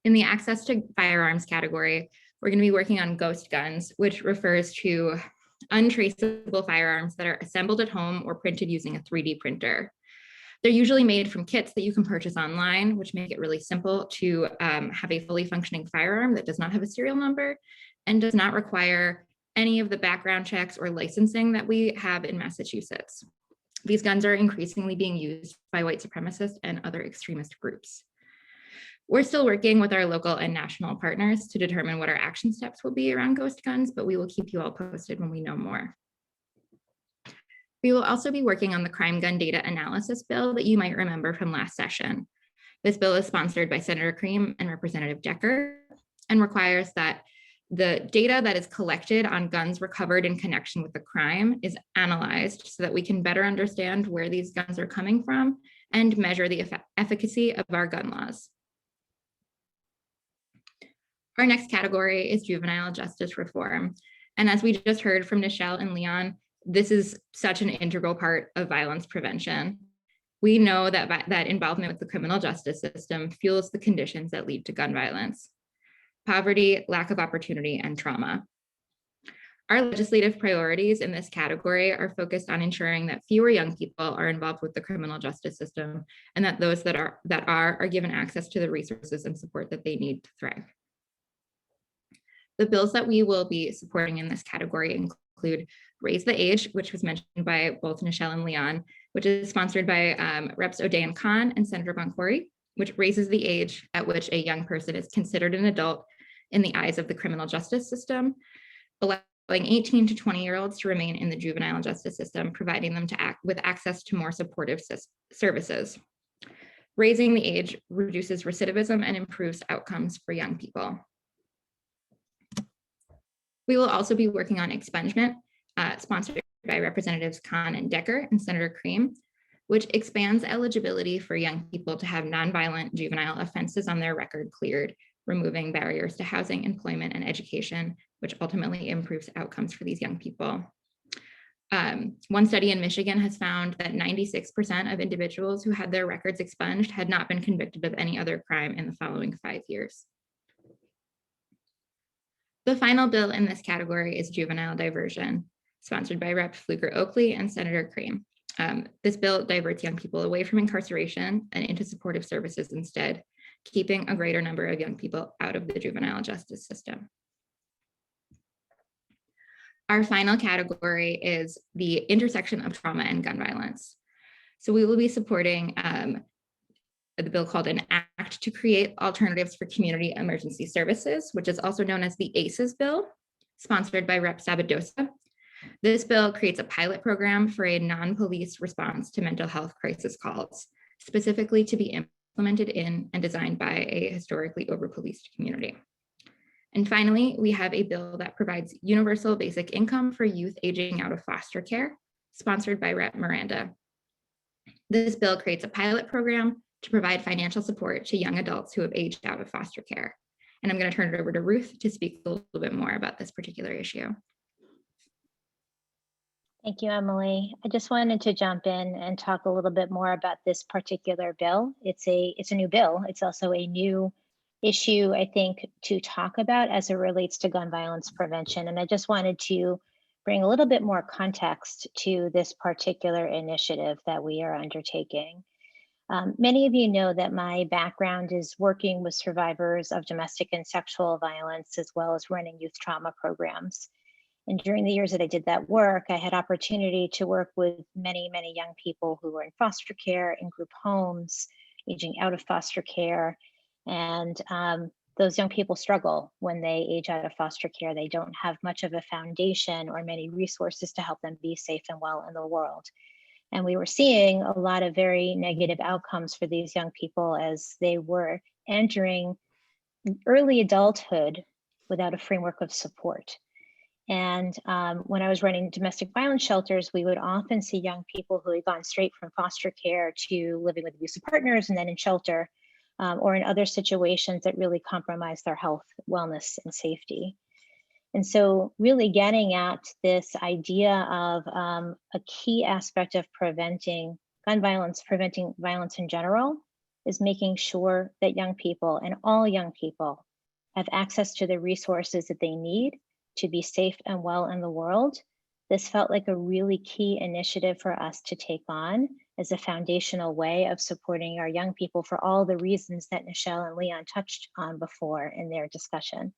In the access to firearms category, we're going to be working on ghost guns, which refers to untraceable firearms that are assembled at home or printed using a 3D printer. They're usually made from kits that you can purchase online, which make it really simple to have a fully functioning firearm that does not have a serial number and does not require any of the background checks or licensing that we have in Massachusetts. These guns are increasingly being used by white supremacists and other extremist groups. We're still working with our local and national partners to determine what our action steps will be around ghost guns, but we will keep you all posted when we know more. We will also be working on the crime gun data analysis bill that you might remember from last session. This bill is sponsored by Senator Cream and Representative Decker and requires that the data that is collected on guns recovered in connection with the crime is analyzed so that we can better understand where these guns are coming from and measure the efficacy of our gun laws. Our next category is juvenile justice reform. And as we just heard from Nichelle and Leon, this is such an integral part of violence prevention. We know that that involvement with the criminal justice system fuels the conditions that lead to gun violence: poverty, lack of opportunity, and trauma. Our legislative priorities in this category are focused on ensuring that fewer young people are involved with the criminal justice system and that those that are given access to the resources and support that they need to thrive. The bills that we will be supporting in this category include Raise the Age, which was mentioned by both Nichelle and Leon, which is sponsored by Reps O'Day and Khan and Senator Boncory, which raises the age at which a young person is considered an adult in the eyes of the criminal justice system, allowing 18 to 20-year-olds to remain in the juvenile justice system, providing them with access to more supportive services. Raising the age reduces recidivism and improves outcomes for young people. We will also be working on expungement, sponsored by Representatives Khan and Decker and Senator Cream, which expands eligibility for young people to have nonviolent juvenile offenses on their record cleared, removing barriers to housing, employment, and education, which ultimately improves outcomes for these young people. One study in Michigan has found that 96% of individuals who had their records expunged had not been convicted of any other crime in the following 5 years. The final bill in this category is juvenile diversion, sponsored by Rep. Fleeker Oakley and Senator Cream. This bill diverts young people away from incarceration and into supportive services instead, keeping a greater number of young people out of the juvenile justice system. Our final category is the intersection of trauma and gun violence. So we will be supporting the bill called an Act to Create Alternatives for Community Emergency Services, which is also known as the ACEs bill, sponsored by Rep. Sabadosa. This bill creates a pilot program for a non-police response to mental health crisis calls, specifically to be implemented in and designed by a historically over-policed community. And finally, we have a bill that provides universal basic income for youth aging out of foster care, sponsored by Rep. Miranda. This bill creates a pilot program to provide financial support to young adults who have aged out of foster care. And I'm going to turn it over to Ruth to speak a little bit more about this particular issue. Thank you, Emily. I just wanted to jump in and talk a little bit more about this particular bill. It's a new bill. It's also a new issue, I think, to talk about as it relates to gun violence prevention. And I just wanted to bring a little bit more context to this particular initiative that we are undertaking. Many of you know that my background is working with survivors of domestic and sexual violence, as well as running youth trauma programs. And during the years that I did that work, I had opportunity to work with many, many young people who were in foster care, in group homes, aging out of foster care. And those young people struggle when they age out of foster care. They don't have much of a foundation or many resources to help them be safe and well in the world. And we were seeing a lot of very negative outcomes for these young people as they were entering early adulthood without a framework of support. And when I was running domestic violence shelters, we would often see young people who had gone straight from foster care to living with abusive partners and then in shelter, or in other situations that really compromise their health, wellness, and safety. And so really getting at this idea of a key aspect of preventing gun violence, preventing violence in general, is making sure that young people and all young people have access to the resources that they need to be safe and well in the world. This felt like a really key initiative for us to take on as a foundational way of supporting our young people for all the reasons that Nichelle and Leon touched on before in their discussion.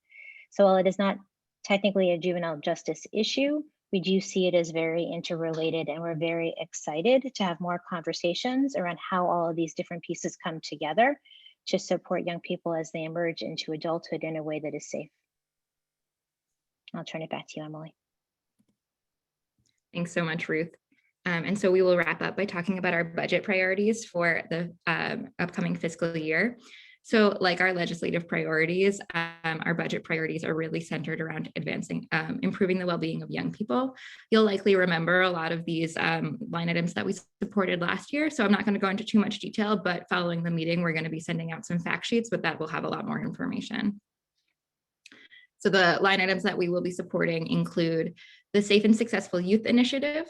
So while it is not technically a juvenile justice issue, we do see it as very interrelated, and we're very excited to have more conversations around how all of these different pieces come together to support young people as they emerge into adulthood in a way that is safe. I'll turn it back to you, Emily. Thanks so much, Ruth. And so we will wrap up by talking about our budget priorities for the upcoming fiscal year. So like our legislative priorities, our budget priorities are really centered around advancing, improving the well-being of young people. You'll likely remember a lot of these line items that we supported last year. So I'm not going to go into too much detail, but following the meeting, we're going to be sending out some fact sheets, but that will have a lot more information. So the line items that we will be supporting include the Safe and Successful Youth Initiative,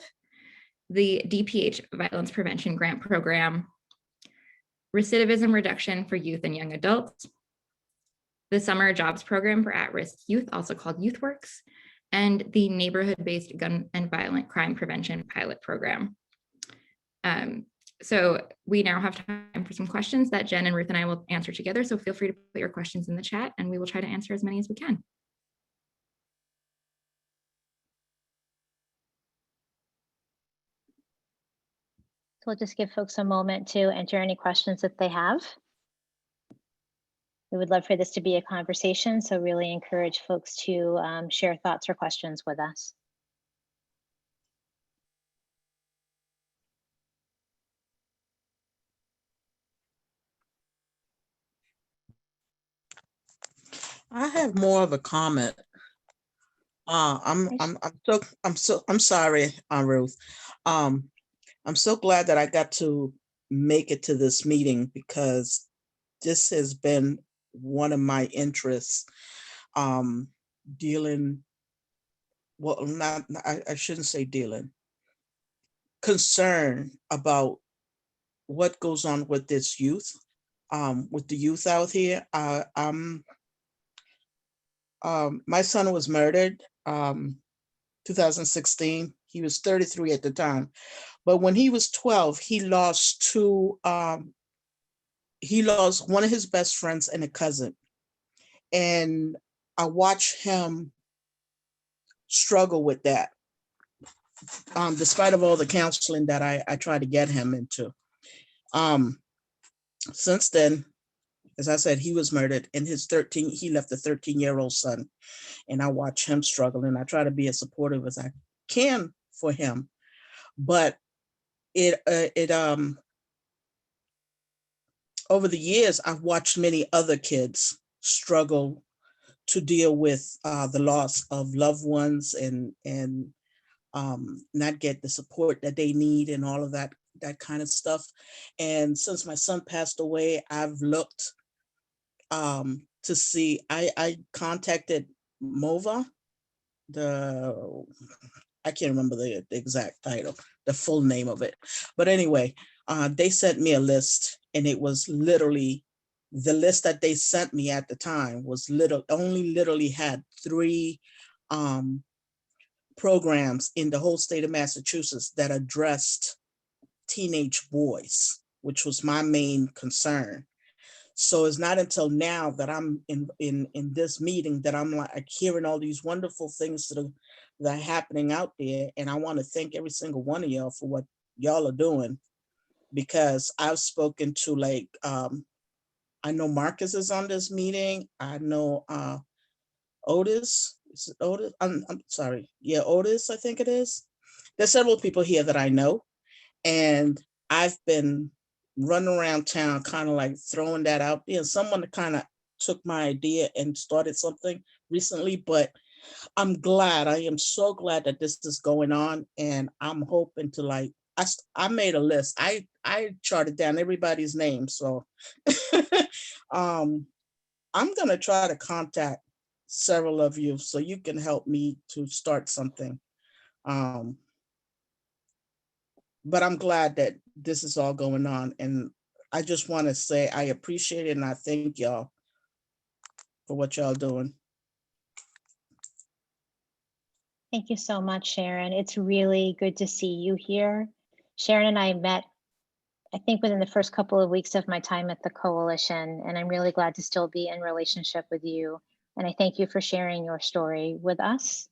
the DPH Violence Prevention Grant Program, recidivism reduction for youth and young adults, the Summer Jobs Program for at-risk youth, also called YouthWorks, and the Neighborhood-Based Gun and Violent Crime Prevention Pilot Program. So we now have time for some questions that Jen and Ruth and I will answer together. So feel free to put your questions in the chat and we will try to answer as many as we can. So we'll just give folks a moment to enter any questions that they have. We would love for this to be a conversation, so really encourage folks to share thoughts or questions with us. I have more of a comment. I'm sorry, Ruth. I'm so glad that I got to make it to this meeting because this has been one of my interests. Dealing, well, I shouldn't say dealing, concern about what goes on with this youth, with the youth out here. My son was murdered 2016. He was 33 at the time. But when he was 12, he lost one of his best friends and a cousin. And I watched him struggle with that, despite of all the counseling that I tried to get him into. Since then, as I said, he was murdered, and he left a 13-year-old son. And I watch him struggle, and I try to be as supportive as I can for him. But over the years, I've watched many other kids struggle to deal with the loss of loved ones and not get the support that they need and all of that kind of stuff. And since my son passed away, I've looked to see, I contacted MOVA, I can't remember the exact title, the full name of it. But anyway, they sent me a list, and it was literally, the list that they sent me at the time was literally had 3 programs in the whole state of Massachusetts that addressed teenage boys, which was my main concern. So it's not until now that I'm in this meeting that I'm like hearing all these wonderful things that are happening out there. And I want to thank every single one of y'all for what y'all are doing, because I've spoken to, like, I know Marcus is on this meeting. I know Otis. Is it Otis? I'm sorry. Yeah, Otis, I think it is. There's several people here that I know. And I've been running around town kind of like throwing that out there. And someone kind of took my idea and started something recently, but I am so glad that this is going on. And I'm hoping to, like, I made a list. I charted down everybody's name. So I'm gonna try to contact several of you so you can help me to start something. But I'm glad that this is all going on. And I just want to say I appreciate it and I thank y'all for what y'all doing. Thank you so much, Sharon. It's really good to see you here. Sharon and I met, I think, within the first couple of weeks of my time at the coalition, and I'm really glad to still be in relationship with you. And I thank you for sharing your story with us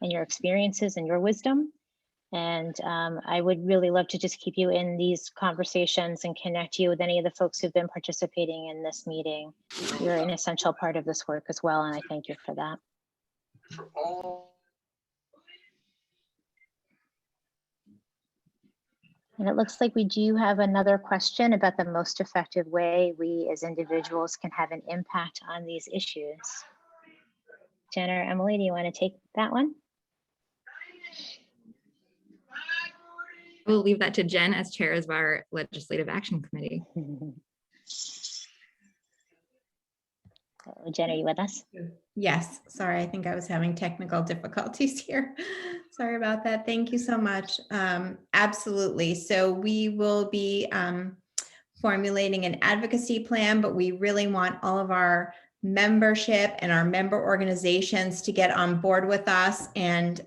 and your experiences and your wisdom. And I would really love to just keep you in these conversations and connect you with any of the folks who've been participating in this meeting. You're an essential part of this work as well, and I thank you for that. And it looks like we do have another question about the most effective way we as individuals can have an impact on these issues. Jen or Emily, do you want to take that one? We'll leave that to Jen as chair of our Legislative Action Committee. Jen, are you with us? Yes, sorry, I think I was having technical difficulties here. Sorry about that. Thank you so much. Absolutely. So we will be formulating an advocacy plan, but we really want all of our membership and our member organizations to get on board with us and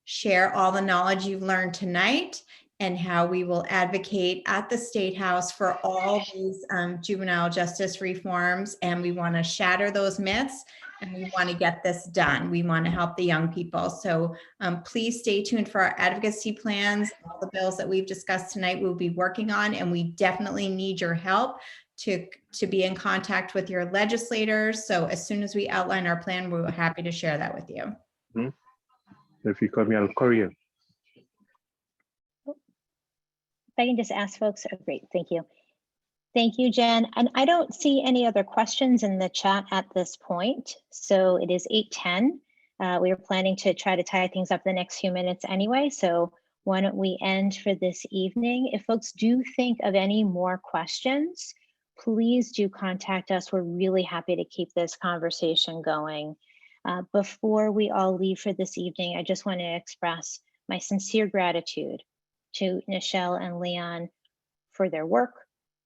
share all the knowledge you've learned tonight and how we will advocate at the State House for all these juvenile justice reforms. And we want to shatter those myths and we want to get this done. We want to help the young people. So please stay tuned for our advocacy plans. All the bills that we've discussed tonight we'll be working on, and we definitely need your help to be in contact with your legislators. So as soon as we outline our plan, we're happy to share that with you. If you call me, I'll call you. If I can just ask folks, oh, great, thank you. Thank you, Jen. And I don't see any other questions in the chat at this point. So it is 8:10. We were planning to try to tie things up the next few minutes anyway. So why don't we end for this evening? If folks do think of any more questions, please do contact us. We're really happy to keep this conversation going. Before we all leave for this evening, I just want to express my sincere gratitude to Nichelle and Leon for their work,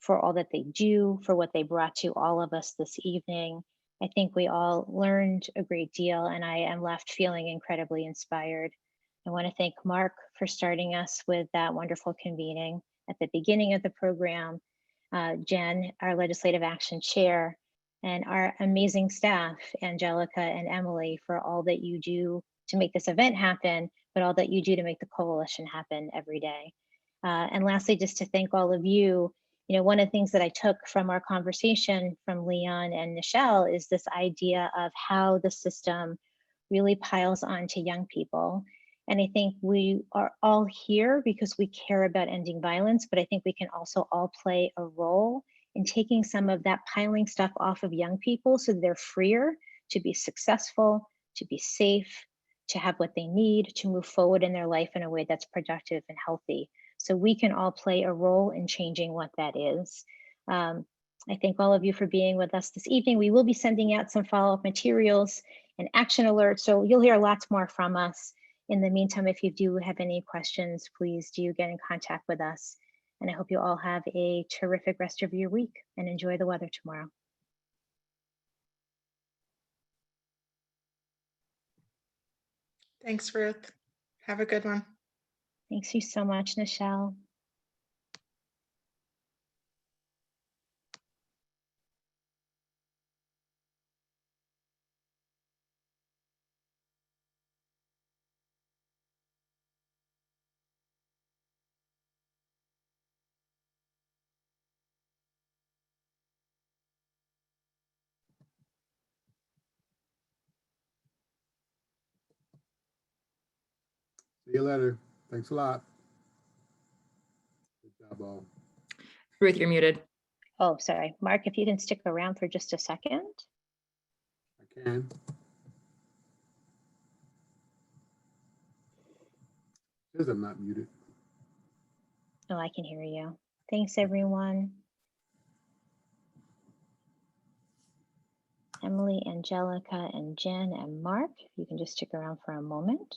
for all that they do, for what they brought to all of us this evening. I think we all learned a great deal, and I am left feeling incredibly inspired. I want to thank Mark for starting us with that wonderful convening at the beginning of the program, Jen, our Legislative Action Chair, and our amazing staff, Angelica and Emily, for all that you do to make this event happen, but all that you do to make the coalition happen every day. And lastly, just to thank all of you. You know, one of the things that I took from our conversation from Leon and Nichelle is this idea of how the system really piles on to young people. And I think we are all here because we care about ending violence, but I think we can also all play a role in taking some of that piling stuff off of young people so they're freer to be successful, to be safe, to have what they need, to move forward in their life in a way that's productive and healthy. So we can all play a role in changing what that is. I thank all of you for being with us this evening. We will be sending out some follow-up materials and action alerts, so you'll hear lots more from us. In the meantime, if you do have any questions, please do get in contact with us. And I hope you all have a terrific rest of your week and enjoy the weather tomorrow. Thanks, Ruth. Have a good one. Thanks you so much, Nichelle. See you later. Thanks a lot. Good job, all. Ruth, you're muted. Oh, sorry. Mark, if you can stick around for just a second. I can. Says I'm not muted. Oh, I can hear you. Thanks, everyone. Emily, Angelica, and Jen and Mark, you can just stick around for a moment.